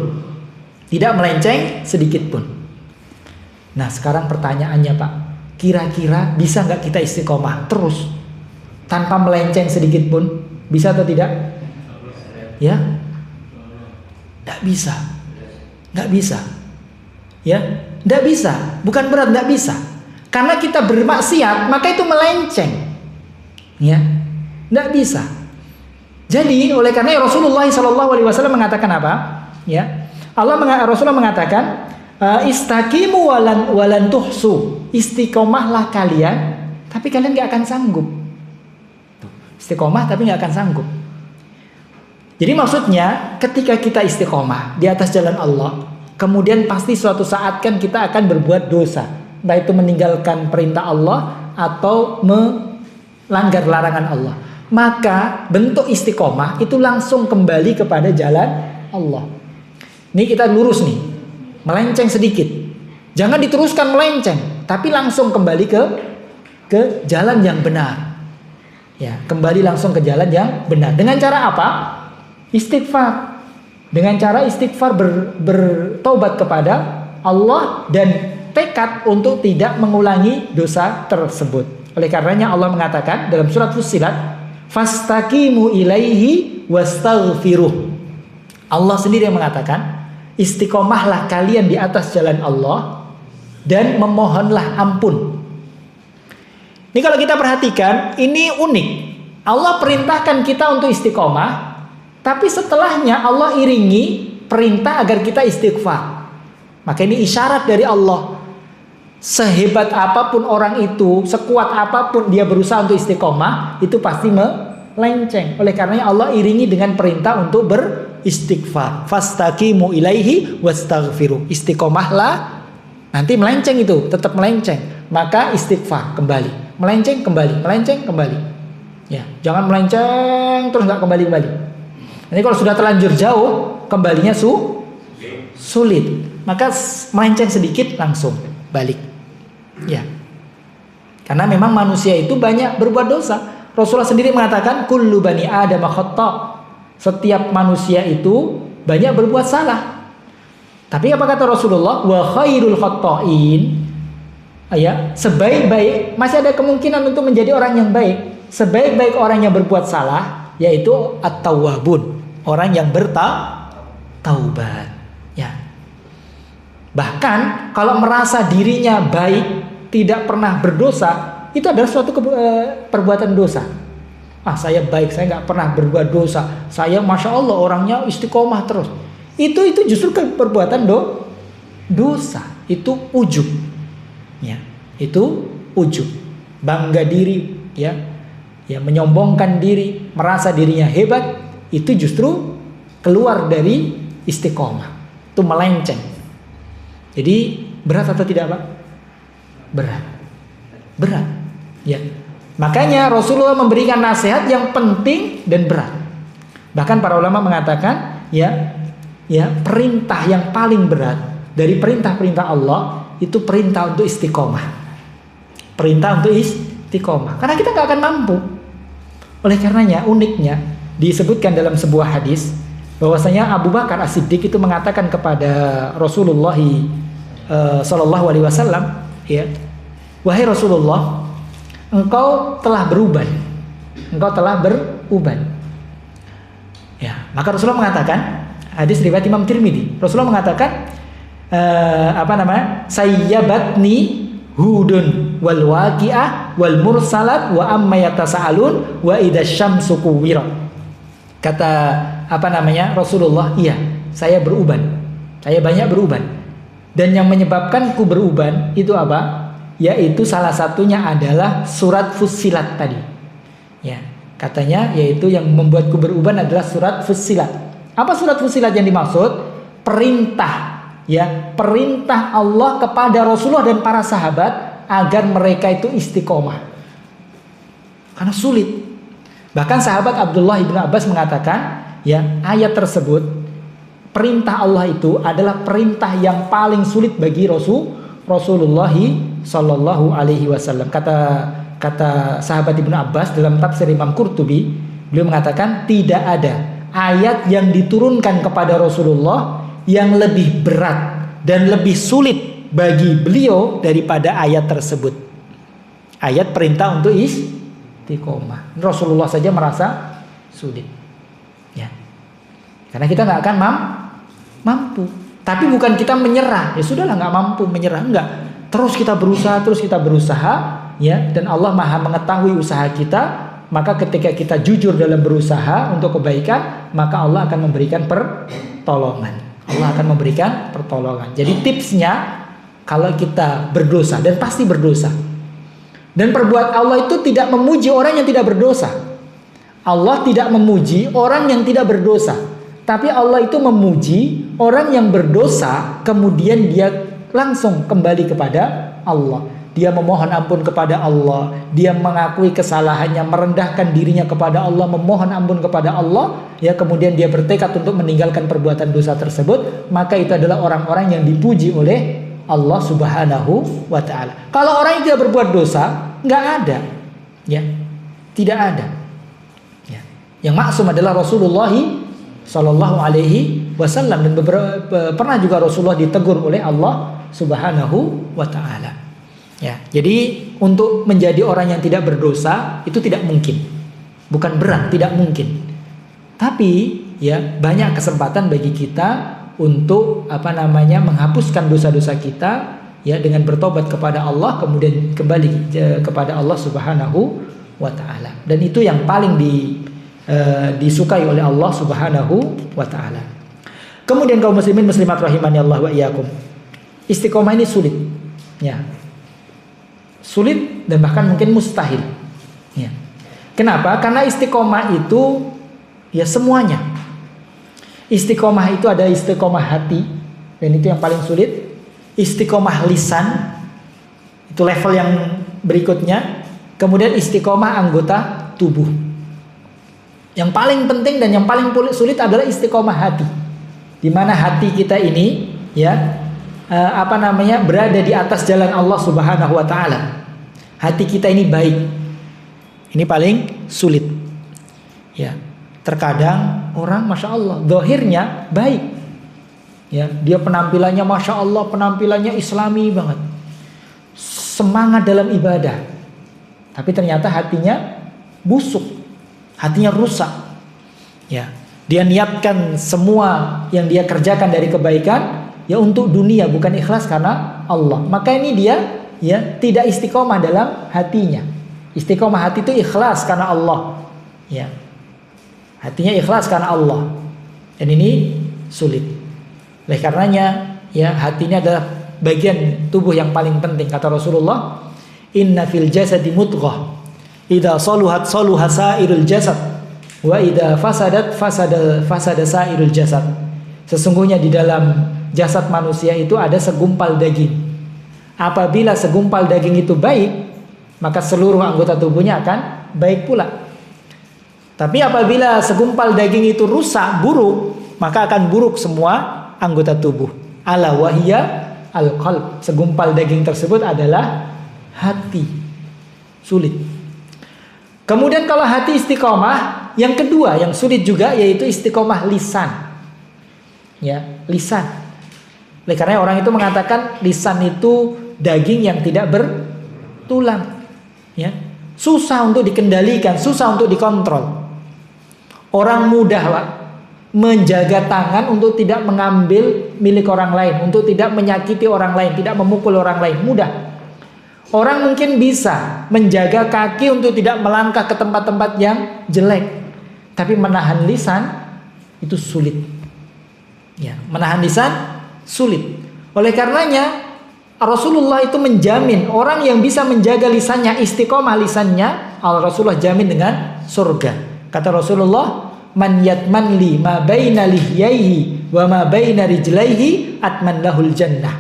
Tidak melenceng sedikit pun. Nah, sekarang pertanyaannya, Pak, kira-kira bisa nggak kita istiqomah terus tanpa melenceng sedikit pun? Bisa atau tidak? Ya, nggak bisa. Nggak bisa. Ya, nggak bisa. Bukan berat, nggak bisa. Karena kita bermaksiat, maka itu melenceng. Ya, nggak bisa. Jadi oleh karena Rasulullah SAW mengatakan apa? Ya, Rasulullah mengatakan, istaqimu walan tuhsu. Istiqomahlah kalian, tapi kalian nggak akan sanggup. Istiqomah tapi nggak akan sanggup. Jadi maksudnya ketika kita istiqomah di atas jalan Allah, kemudian pasti suatu saat kan kita akan berbuat dosa, entah itu meninggalkan perintah Allah atau melanggar larangan Allah. Maka bentuk istiqomah itu langsung kembali kepada jalan Allah. Ini kita lurus nih, melenceng sedikit, jangan diteruskan melenceng, tapi langsung kembali ke jalan yang benar. Ya, kembali langsung ke jalan yang benar. Dengan cara apa? Istighfar. Dengan cara istighfar, bertobat kepada Allah dan tekad untuk tidak mengulangi dosa tersebut. Oleh karenanya Allah mengatakan dalam surat Fussilat, fastaqimu ilaihi wastaghfiruh. Allah sendiri yang mengatakan, istiqomahlah kalian di atas jalan Allah dan memohonlah ampun. Ini kalau kita perhatikan, ini unik. Allah perintahkan kita untuk istiqomah, tapi setelahnya Allah iringi perintah agar kita istighfar. Maka ini isyarat dari Allah. Sehebat apapun orang itu, sekuat apapun dia berusaha untuk istiqomah, itu pasti melenceng. Oleh karenanya Allah iringi dengan perintah untuk beristighfar. Fastaqimu ilaihi wastaghfiru. Istiqomahlah, nanti melenceng itu, tetap melenceng. Maka istighfar kembali. Melenceng kembali, melenceng kembali. Ya, jangan melenceng terus nggak kembali. Nanti kalau sudah terlanjur jauh, kembalinya sulit. Maka melenceng sedikit langsung balik. Ya. Karena memang manusia itu banyak berbuat dosa. Rasulullah sendiri mengatakan, kullu bani Adam khata'. Setiap manusia itu banyak berbuat salah. Tapi apa kata Rasulullah? Wa khairul khata'in. Ya, sebaik-baik, masih ada kemungkinan untuk menjadi orang yang baik. Sebaik-baik orang yang berbuat salah yaitu at-tawwabun, orang yang bertaubat. Ya. Bahkan kalau merasa dirinya baik, tidak pernah berdosa, itu adalah suatu perbuatan dosa. Saya baik, saya nggak pernah berbuat dosa. Saya masya Allah orangnya istiqomah terus. Itu justru perbuatan dosa. Itu ujub. Ya, itu ujub, bangga diri, ya, menyombongkan diri, merasa dirinya hebat, itu justru keluar dari istiqomah, itu melenceng. Jadi berat atau tidak, Pak? Berat, ya. Makanya Rasulullah memberikan nasihat yang penting dan berat. Bahkan para ulama mengatakan, ya, perintah yang paling berat dari perintah-perintah Allah itu perintah untuk istiqomah. Perintah untuk istiqomah. Karena kita gak akan mampu. Oleh karenanya uniknya disebutkan dalam sebuah hadis bahwasanya Abu Bakar As-Siddiq itu mengatakan kepada Rasulullah sallallahu alaihi wasallam, ya, wahai Rasulullah, engkau telah beruban. Ya, maka Rasulullah mengatakan, hadis riwayat Imam Tirmidzi, Rasulullah mengatakan, sayyabatni hudun wal waqi'ah wal mursalat wa amma yatasaalun wa idasyamsu kuwirat. Kata Rasulullah, iya, saya beruban. Saya banyak beruban. Dan yang menyebabkan ku beruban itu apa? Yaitu salah satunya adalah surat Fussilat tadi. Ya, katanya yaitu yang membuatku beruban adalah surat Fussilat. Apa surat Fussilat yang dimaksud? Perintah, ya, perintah Allah kepada Rasulullah dan para sahabat agar mereka itu istiqomah. Karena sulit. Bahkan sahabat Abdullah ibn Abbas mengatakan, ya, ayat tersebut, perintah Allah itu adalah perintah yang paling sulit bagi Rasulullah Sallallahu Alaihi Wasallam. Kata sahabat Ibnu Abbas dalam tafsir Imam Qurtubi, beliau mengatakan tidak ada ayat yang diturunkan kepada Rasulullah yang lebih berat dan lebih sulit bagi beliau daripada ayat tersebut. Ayat perintah untuk istiqomah. Rasulullah saja merasa sulit. Ya. Karena kita nggak akan mampu. Tapi bukan kita menyerah. Ya sudahlah, nggak mampu menyerah, enggak. Terus kita berusaha, ya. Dan Allah Maha mengetahui usaha kita. Maka ketika kita jujur dalam berusaha untuk kebaikan, maka Allah akan memberikan pertolongan. Allah akan memberikan pertolongan. Jadi tipsnya, kalau kita berdosa, dan pasti berdosa. Dan perbuatan Allah itu tidak memuji orang yang tidak berdosa. Allah tidak memuji orang yang tidak berdosa. Tapi Allah itu memuji orang yang berdosa, kemudian dia langsung kembali kepada Allah. Dia memohon ampun kepada Allah. Dia mengakui kesalahannya, merendahkan dirinya kepada Allah, memohon ampun kepada Allah. Ya, kemudian dia bertekad untuk meninggalkan perbuatan dosa tersebut. Maka itu adalah orang-orang yang dipuji oleh Allah Subhanahu wa ta'ala. Kalau orang yang tidak berbuat dosa, nggak ada. Ya, tidak ada. Ya. Yang maksum adalah Rasulullah Sallallahu Alaihi Wasallam. Dan pernah juga Rasulullah ditegur oleh Allah Subhanahu wa ta'ala. Ya, jadi untuk menjadi orang yang tidak berdosa itu tidak mungkin. Bukan berat, tidak mungkin. Tapi ya, banyak kesempatan bagi kita untuk menghapuskan dosa-dosa kita, ya, dengan bertobat kepada Allah, kemudian kembali kepada Allah Subhanahu wa ta'ala. Dan itu yang paling disukai oleh Allah Subhanahu wa ta'ala. Kemudian kaum muslimin muslimat rahimani Allah wa iyyakum. Istiqomah ini sulit. Ya. Sulit dan bahkan mungkin mustahil. Ya. Kenapa? Karena istiqomah itu ya semuanya. Istiqomah itu ada istiqomah hati, dan itu yang paling sulit. Istiqomah lisan, itu level yang berikutnya. Kemudian istiqomah anggota tubuh. Yang paling penting dan yang paling sulit adalah istiqomah hati. Di mana hati kita ini, ya, berada di atas jalan Allah Subhanahu wa ta'ala. Hati kita ini baik. Ini paling sulit. Ya. Terkadang orang Masya Allah zahirnya baik, ya, dia penampilannya Masya Allah, penampilannya islami banget, semangat dalam ibadah, tapi ternyata hatinya busuk, hatinya rusak. Ya, dia niatkan semua yang dia kerjakan dari kebaikan ya untuk dunia, bukan ikhlas karena Allah. Maka ini dia, ya, tidak istiqomah dalam hatinya. Istiqomah hati itu ikhlas karena Allah. Ya. Hatinya ikhlas karena Allah. Dan ini sulit. Oleh karenanya, ya, hati ini adalah bagian tubuh yang paling penting. Kata Rasulullah, inna fil jasadi mudghah, idza saluhat saluha sairul jasad, wa idza fasadat fasada sairul jasad. Sesungguhnya di dalam jasad manusia itu ada segumpal daging. Apabila segumpal daging itu baik, maka seluruh anggota tubuhnya akan baik pula. Tapi apabila segumpal daging itu rusak, buruk, maka akan buruk semua anggota tubuh. Ala wahiyya al-qalb. Segumpal daging tersebut adalah hati. Sulit. Kemudian kalau hati istiqomah, yang kedua yang sulit juga yaitu istiqomah lisan. Ya, lisan. Oleh karena orang itu mengatakan lisan itu daging yang tidak bertulang. Ya. Susah untuk dikendalikan, susah untuk dikontrol. Orang mudah, Pak, menjaga tangan untuk tidak mengambil milik orang lain, untuk tidak menyakiti orang lain, tidak memukul orang lain, mudah. Orang mungkin bisa menjaga kaki untuk tidak melangkah ke tempat-tempat yang jelek, tapi menahan lisan itu sulit. Ya, menahan lisan sulit. Oleh karenanya Rasulullah itu menjamin orang yang bisa menjaga lisannya, istiqomah lisannya, Rasulullah jamin dengan surga. Kata Rasulullah, man yatman li ma baina lihyaihi wa ma baina rijlaihi atman lahul jannah.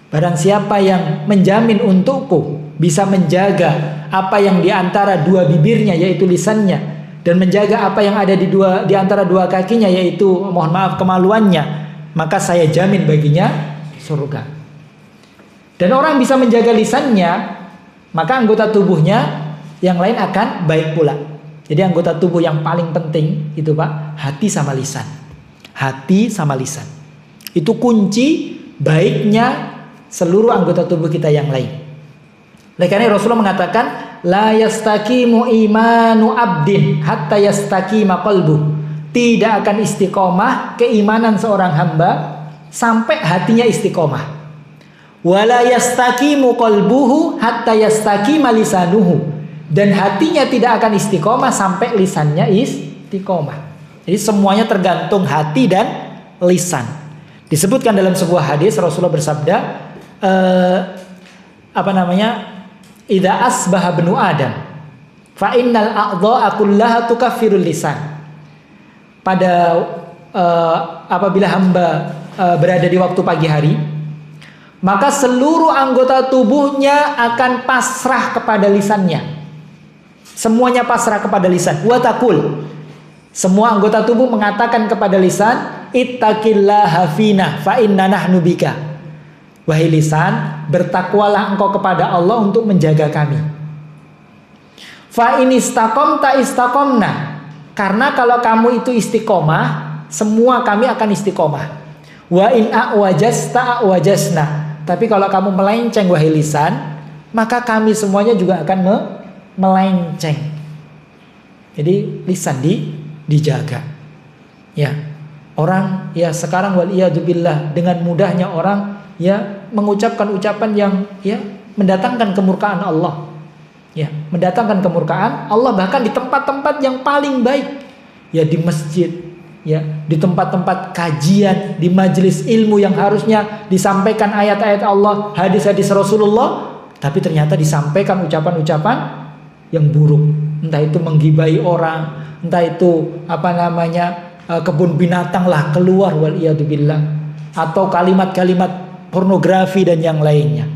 Barang siapa yang menjamin untukku bisa menjaga apa yang di antara dua bibirnya yaitu lisannya, dan menjaga apa yang ada di antara dua kakinya yaitu mohon maaf kemaluannya, maka saya jamin baginya surga. Dan orang bisa menjaga lisannya, maka anggota tubuhnya yang lain akan baik pula. Jadi anggota tubuh yang paling penting itu Pak, hati sama lisan. Hati sama lisan. Itu kunci baiknya seluruh anggota tubuh kita yang lain. Oleh karena Rasulullah mengatakan, la yastaqimu imanu abdin hatta yastaqima qalbuh. Tidak akan istiqomah keimanan seorang hamba sampai hatinya istiqomah. Wala yastaqimu qalbuhu hatta yastaqima lisanuhu. Dan hatinya tidak akan istiqomah sampai lisannya istiqomah. Jadi semuanya tergantung hati dan lisan. Disebutkan dalam sebuah hadis Rasulullah bersabda, idza asbaha bnu adam fa innal a'dha'a kullaha tukaffirul lisan. Apabila hamba berada di waktu pagi hari, maka seluruh anggota tubuhnya akan pasrah kepada lisannya. Semuanya pasrah kepada lisan. Wa taqul, semua anggota tubuh mengatakan kepada lisan, ittaqillaha fina fa inna nahnu bika. Wahai lisan, bertakwalah engkau kepada Allah untuk menjaga kami. Fa in istaqamta istaqamna. Karena kalau kamu itu istiqomah, semua kami akan istiqomah. Wa in a'wajasta a'wajasna. Tapi kalau kamu melenceng wahai lisan, maka kami semuanya juga akan melenceng. Jadi lisan dijaga. Ya. Orang ya sekarang waliyadzubillah dengan mudahnya orang ya mengucapkan ucapan yang ya mendatangkan kemurkaan Allah. Ya, mendatangkan kemurkaan Allah bahkan di tempat-tempat yang paling baik. Ya di masjid, ya di tempat-tempat kajian, di majelis ilmu yang harusnya disampaikan ayat-ayat Allah, hadis-hadis Rasulullah, tapi ternyata disampaikan ucapan-ucapan yang buruk. Entah itu menggibai orang, entah itu kebun binatang lah keluar waliyadzubillah, atau kalimat-kalimat pornografi dan yang lainnya.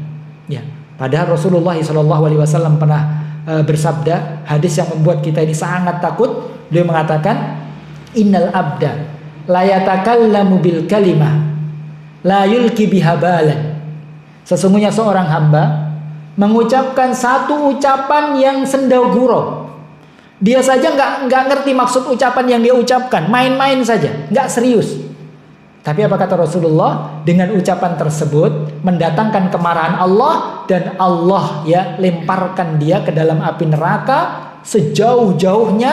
Ya, padahal Rasulullah SAW pernah bersabda hadis yang membuat kita ini sangat takut. Beliau mengatakan, innal abda la yatakallamu bil kalimah la yulki biha balan. Sesungguhnya seorang hamba mengucapkan satu ucapan yang sendau gurau. Dia saja nggak ngerti maksud ucapan yang dia ucapkan, main-main saja, nggak serius. Tapi apa kata Rasulullah? Dengan ucapan tersebut mendatangkan kemarahan Allah, dan Allah ya lemparkan dia ke dalam api neraka sejauh-jauhnya,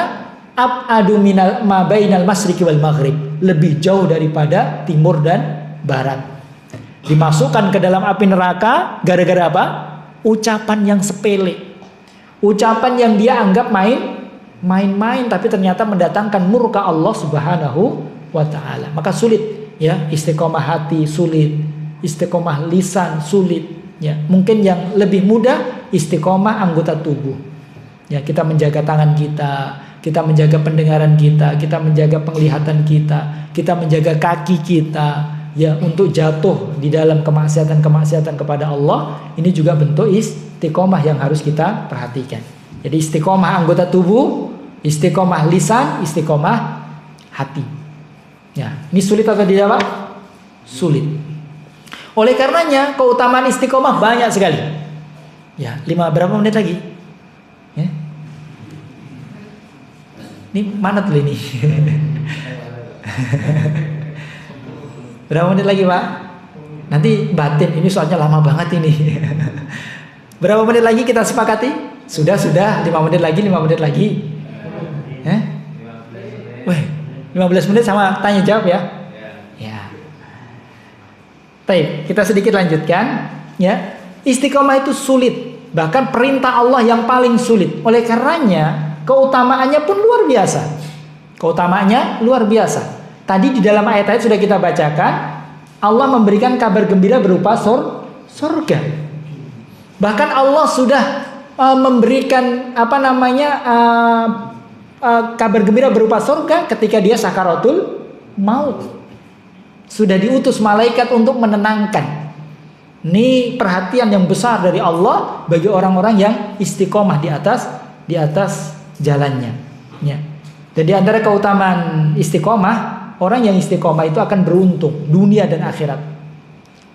ab'adu minal ma bainal masyriqi wal maghrib, lebih jauh daripada timur dan barat. Dimasukkan ke dalam api neraka gara-gara apa? Ucapan yang sepele, ucapan yang dia anggap main-main, tapi ternyata mendatangkan murka Allah Subhanahu wa ta'ala. Maka sulit ya istiqomah hati, sulit istiqomah lisan, sulit ya. Mungkin yang lebih mudah istiqomah anggota tubuh. Ya, kita menjaga tangan kita menjaga pendengaran kita menjaga penglihatan kita menjaga kaki kita ya untuk jatuh di dalam kemaksiatan kepada Allah. Ini juga bentuk istiqomah yang harus kita perhatikan. Jadi istiqomah anggota tubuh, istiqomah lisan, istiqomah hati. Ya, ini sulit atau tidak Pak? Sulit. Oleh karenanya keutamaan istiqomah banyak sekali. Ya, berapa menit lagi? Ya. Ini mana tuh ini? Berapa menit lagi Pak? Nanti batin, ini soalnya lama banget ini. Berapa menit lagi kita sepakati? Sudah 5 menit lagi. Weh, 15 menit sama tanya jawab ya. Ya. Baik, kita sedikit lanjutkan ya. Istiqomah itu sulit, bahkan perintah Allah yang paling sulit. Oleh karenanya keutamaannya pun luar biasa. Keutamaannya luar biasa. Tadi di dalam ayat-ayat sudah kita bacakan, Allah memberikan kabar gembira berupa surga. Bahkan Allah sudah memberikan kabar gembira berupa surga ketika dia sakaratul maut. Sudah diutus malaikat untuk menenangkan. Ini perhatian yang besar dari Allah bagi orang-orang yang istiqomah di atas jalannya. Ya. Dan di antara keutamaan istiqomah, orang yang istiqomah itu akan beruntung dunia dan akhirat.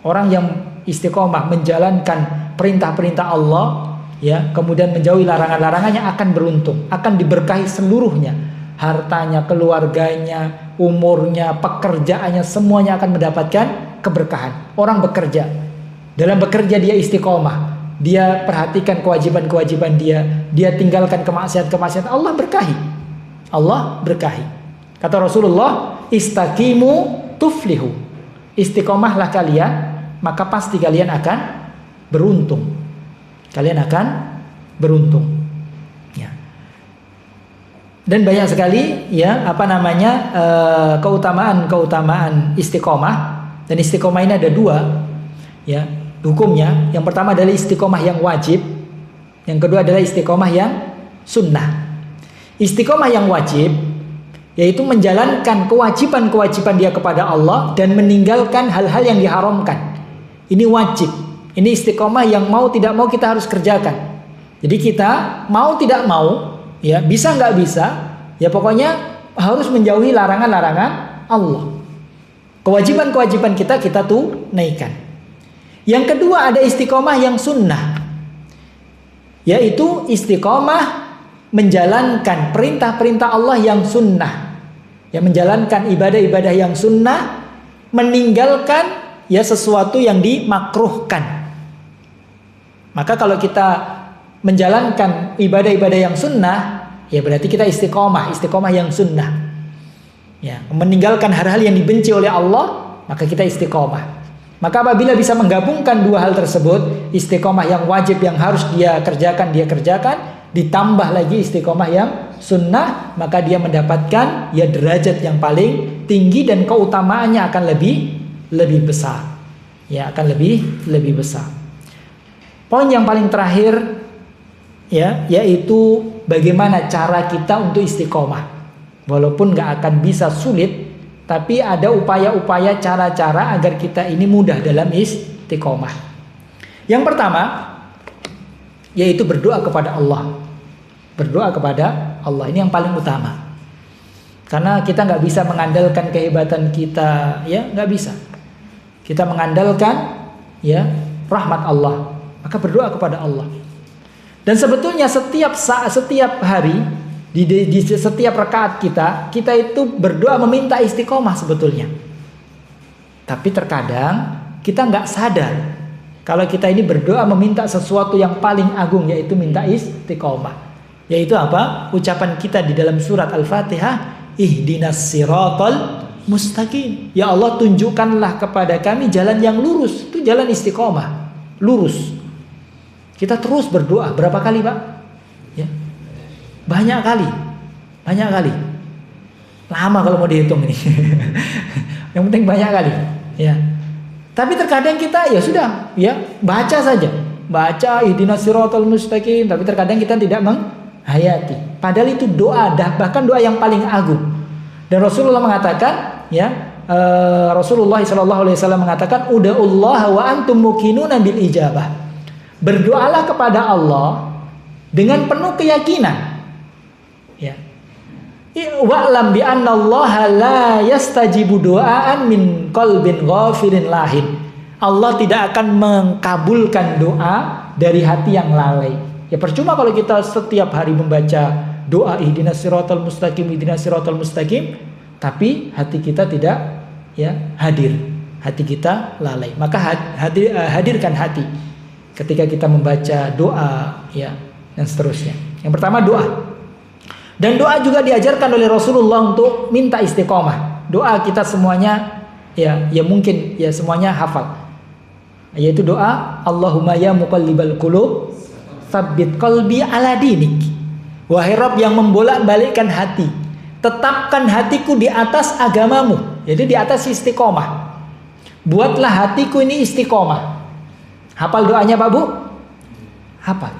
Orang yang istiqomah menjalankan perintah-perintah Allah, ya, kemudian menjauhi larangan-larangannya akan beruntung, akan diberkahi seluruhnya, hartanya, keluarganya, umurnya, pekerjaannya, semuanya akan mendapatkan keberkahan. Orang bekerja. Dalam bekerja dia istiqomah, dia perhatikan kewajiban-kewajiban dia tinggalkan kemaksiatan-kemaksiatan, Allah berkahi. Allah berkahi. Kata Rasulullah, istaqimu tuflihu. Istiqomahlah kalian, maka pasti kalian akan beruntung. Kalian akan beruntung. Ya. Dan banyak sekali ya keutamaan istiqomah. Dan istiqomah ini ada dua, ya, hukumnya. Yang pertama adalah istiqomah yang wajib, yang kedua adalah istiqomah yang sunnah. Istiqomah yang wajib yaitu menjalankan kewajiban-kewajiban dia kepada Allah dan meninggalkan hal-hal yang diharamkan. Ini wajib. Ini istiqomah yang mau tidak mau kita harus kerjakan. Jadi kita mau tidak mau, ya, bisa nggak bisa, ya pokoknya harus menjauhi larangan-larangan Allah. Kewajiban-kewajiban kita tunaikan. Yang kedua ada istiqomah yang sunnah, yaitu istiqomah menjalankan perintah-perintah Allah yang sunnah, ya, menjalankan ibadah-ibadah yang sunnah, meninggalkan ya sesuatu yang dimakruhkan. Maka kalau kita menjalankan ibadah-ibadah yang sunnah, ya berarti kita istiqomah yang sunnah. Ya, meninggalkan hal-hal yang dibenci oleh Allah, maka kita istiqomah. Maka apabila bisa menggabungkan dua hal tersebut, istiqomah yang wajib yang harus dia kerjakan, ditambah lagi istiqomah yang sunnah, maka dia mendapatkan ya derajat yang paling tinggi dan keutamaannya akan lebih besar. Ya, akan lebih besar. Poin yang paling terakhir, ya, yaitu bagaimana cara kita untuk istiqomah. Walaupun gak akan bisa, sulit, tapi ada upaya-upaya, cara-cara agar kita ini mudah dalam istiqomah. Yang pertama, yaitu berdoa kepada Allah. Berdoa kepada Allah, ini yang paling utama. Karena kita gak bisa mengandalkan kehebatan kita, ya, gak bisa. Kita mengandalkan ya rahmat Allah. Maka berdoa kepada Allah. Dan sebetulnya setiap saat, setiap hari, di setiap rakaat kita itu berdoa meminta istiqomah sebetulnya. Tapi terkadang kita nggak sadar kalau kita ini berdoa meminta sesuatu yang paling agung, yaitu minta istiqomah. Yaitu apa? Ucapan kita di dalam surat Al-Fatihah, ihdinas siratal mustaqim. Ya Allah, tunjukkanlah kepada kami jalan yang lurus. Itu jalan istiqomah, lurus. Kita terus berdoa. Berapa kali, Pak? Ya. Banyak kali. Lama kalau mau dihitung ini. Yang penting banyak kali, ya. Tapi terkadang kita ya sudah, ya, baca saja. Baca ihdinas siratal mustaqim, tapi terkadang kita tidak menghayati. Padahal itu doa, bahkan doa yang paling agung. Dan Rasulullah mengatakan, ya, Rasulullah SAW mengatakan, uda'ullaha wa antum muqinuna bil ijabah. Berdoalah kepada Allah dengan penuh keyakinan. Ya. Wa'lam bi anna Allah la yastajibu du'aan min qalbin ghafirin lahin. Allah tidak akan mengabulkan doa dari hati yang lalai. Ya percuma kalau kita setiap hari membaca doa ihdinas siratal mustaqim, tapi hati kita tidak, ya, hadir. Hati kita lalai. Maka hadirkan hati ketika kita membaca doa, ya, dan seterusnya. Yang pertama doa. Dan doa juga diajarkan oleh Rasulullah untuk minta istiqomah. Doa kita semuanya, ya mungkin ya semuanya hafal. Yaitu doa Allahumma ya muqallibal qulub tsabbit qalbi ala dinik. Wahai Rabb yang membolak-balikkan hati, tetapkan hatiku di atas agamamu, yaitu di atas istiqomah. Buatlah hatiku ini istiqomah. Hafal doanya Pak Bu? Hafal.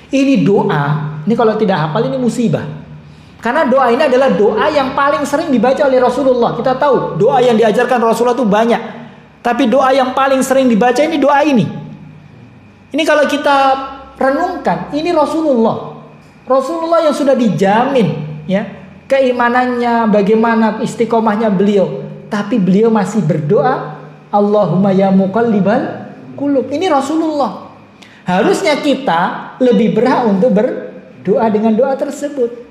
Ini doa, ini kalau tidak hafal ini musibah. Karena doa ini adalah doa yang paling sering dibaca oleh Rasulullah. Kita tahu doa yang diajarkan Rasulullah itu banyak. Tapi doa yang paling sering dibaca ini doa ini. Ini kalau kita renungkan, ini Rasulullah. Rasulullah yang sudah dijamin ya keimanannya, bagaimana istiqomahnya beliau. Tapi beliau masih berdoa, Allahumma ya muqallibal qulub. Ini Rasulullah. Harusnya kita lebih berhak untuk berdoa dengan doa tersebut.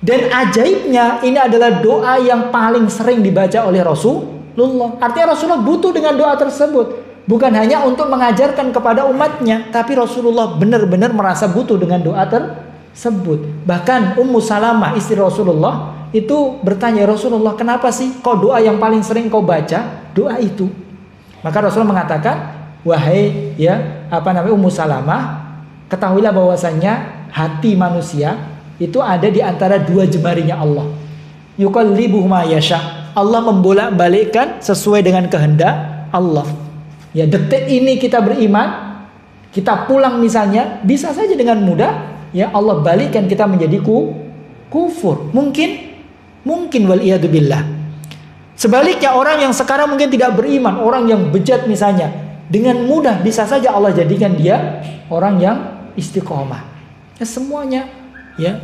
Dan ajaibnya ini adalah doa yang paling sering dibaca oleh Rasulullah. Artinya Rasulullah butuh dengan doa tersebut. Bukan hanya untuk mengajarkan kepada umatnya, tapi Rasulullah benar-benar merasa butuh dengan doa tersebut. Bahkan Ummu Salamah istri Rasulullah itu bertanya, Rasulullah kenapa sih kok doa yang paling sering kau baca doa itu? Maka Rasulullah mengatakan, wahai Ummu Salamah, ketahuilah bahwasanya hati manusia itu ada di antara dua jemarinya Allah. Yuqallibuhu ma yasha. Allah membolak-balikkan sesuai dengan kehendak Allah. Ya, detik ini kita beriman, kita pulang misalnya, bisa saja dengan mudah ya Allah balikkan kita menjadi kufur. Mungkin waliyadzubillah. Sebaliknya orang yang sekarang mungkin tidak beriman, orang yang bejat misalnya, dengan mudah bisa saja Allah jadikan dia orang yang istiqomah. Ya, semuanya ya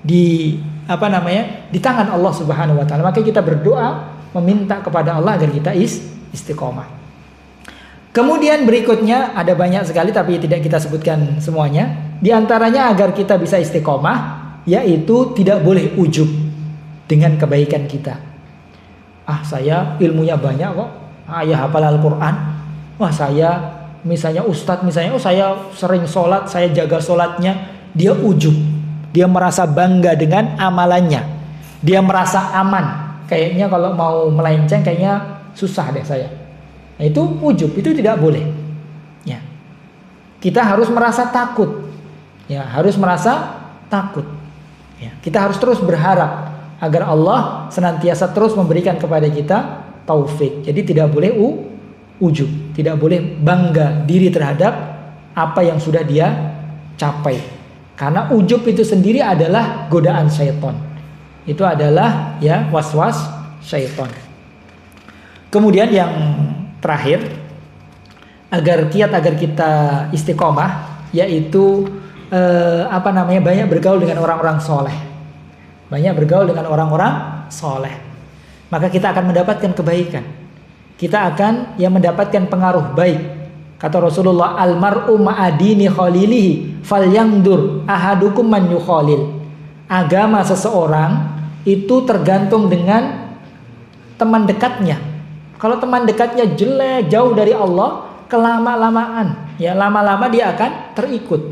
di tangan Allah Subhanahu wa taala. Maka kita berdoa meminta kepada Allah agar kita istiqomah. Kemudian berikutnya ada banyak sekali tapi tidak kita sebutkan semuanya. Di antaranya agar kita bisa istiqomah yaitu tidak boleh ujub dengan kebaikan kita. Saya ilmunya banyak kok. Ya hafal Al-Qur'an. Saya misalnya ustadz misalnya, saya sering sholat, saya jaga sholatnya. Dia ujub. Dia merasa bangga dengan amalannya. Dia merasa aman. Kayaknya kalau mau melenceng kayaknya susah deh saya. Nah, itu ujub, itu tidak boleh. Ya. Kita harus merasa takut. Ya, harus merasa takut. Ya. Kita harus terus berharap agar Allah senantiasa terus memberikan kepada kita taufik. Jadi tidak boleh ujub, tidak boleh bangga diri terhadap apa yang sudah dia capai. Karena ujub itu sendiri adalah godaan syaitan. Itu adalah ya was-was syaitan. Kemudian yang terakhir, agar kita istiqomah, yaitu banyak bergaul dengan orang-orang soleh. Banyak bergaul dengan orang-orang soleh. Maka kita akan mendapatkan kebaikan. Kita akan mendapatkan pengaruh baik. Kata Rasulullah, almar'u ma'adini khalilihi falyangdur ahadukum man yukhalil. Agama seseorang itu tergantung dengan teman dekatnya. Kalau teman dekatnya jelek, jauh dari Allah, kelama-lamaan, ya lama-lama dia akan terikut.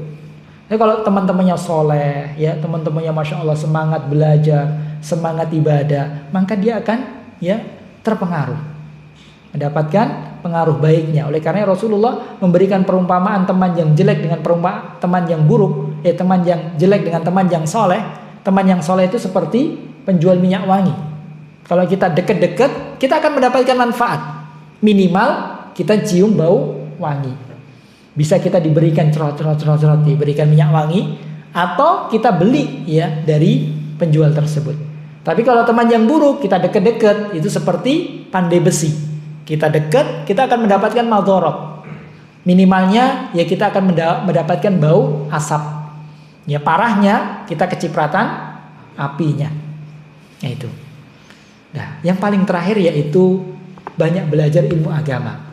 Jadi kalau teman-temannya soleh, ya teman-temannya masya Allah semangat belajar, semangat ibadah, maka dia akan terpengaruh, mendapatkan pengaruh baiknya. Oleh karena Rasulullah memberikan perumpamaan teman yang jelek dengan teman yang buruk, teman yang jelek dengan teman yang soleh. Teman yang soleh itu seperti penjual minyak wangi. Kalau kita deket-deket, kita akan mendapatkan manfaat. Minimal kita cium bau wangi. Bisa kita diberikan cerot, diberikan minyak wangi, atau kita beli dari penjual tersebut. Tapi kalau teman yang buruk, kita deket-deket, itu seperti pandai besi. Kita dekat, kita akan mendapatkan madharat. Minimalnya kita akan mendapatkan bau asap. Ya parahnya kita kecipratan apinya. Nah itu. Nah, yang paling terakhir yaitu banyak belajar ilmu agama.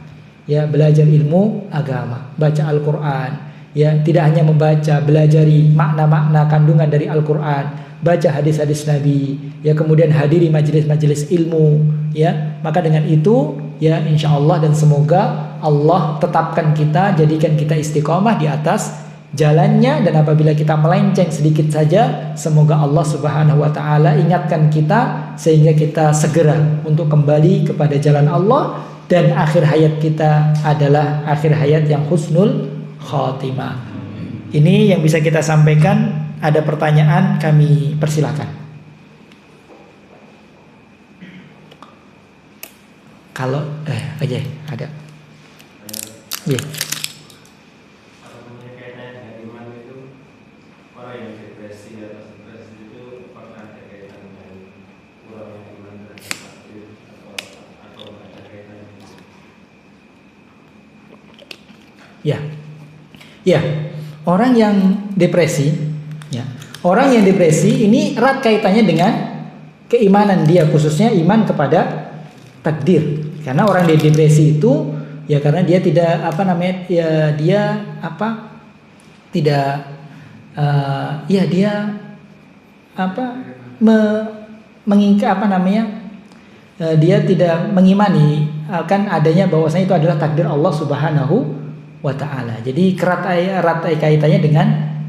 Ya, belajar ilmu agama, baca Al-Qur'an. Ya, tidak hanya membaca, belajari makna-makna kandungan dari Al-Qur'an, baca hadis-hadis Nabi, ya kemudian hadiri majelis-majelis ilmu, ya. Maka dengan itu, ya insyaallah dan semoga Allah tetapkan kita, jadikan kita istiqomah di atas jalannya, dan apabila kita melenceng sedikit saja, semoga Allah Subhanahu wa taala ingatkan kita sehingga kita segera untuk kembali kepada jalan Allah, dan akhir hayat kita adalah akhir hayat yang husnul khatimah. Ini yang bisa kita sampaikan. Ada pertanyaan, kami persilakan. Kalau aja ada. Iya. Ya, ya, orang yang depresi, ya, orang yang depresi ini erat kaitannya dengan keimanan dia, khususnya iman kepada takdir. Karena orang yang depresi itu, ya karena dia tidak dia tidak mengimani akan adanya bahwasanya itu adalah takdir Allah Subhanahu wa ta'ala. Jadi erat kaitannya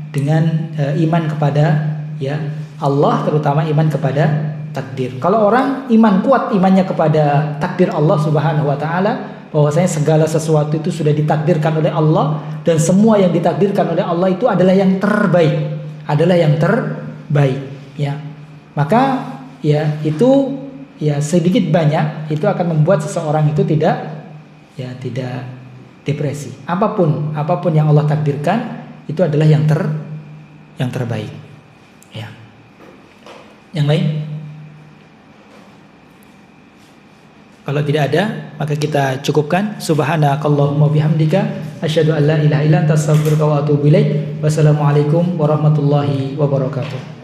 dengan iman kepada ya Allah, terutama iman kepada takdir. Kalau orang iman kuat imannya kepada takdir Allah Subhanahu wa ta'ala, bahwasanya segala sesuatu itu sudah ditakdirkan oleh Allah dan semua yang ditakdirkan oleh Allah itu adalah yang terbaik, ya. Maka ya itu ya sedikit banyak itu akan membuat seseorang itu tidak depresi. Apapun yang Allah takdirkan itu adalah yang terbaik. Ya. Yang lain? Kalau tidak ada, maka kita cukupkan. Subhanakallahumma bihamdika asyhadu an la ilaha illa anta astaghfiruka wa atubu ilaik. Wassalamualaikum warahmatullahi wabarakatuh.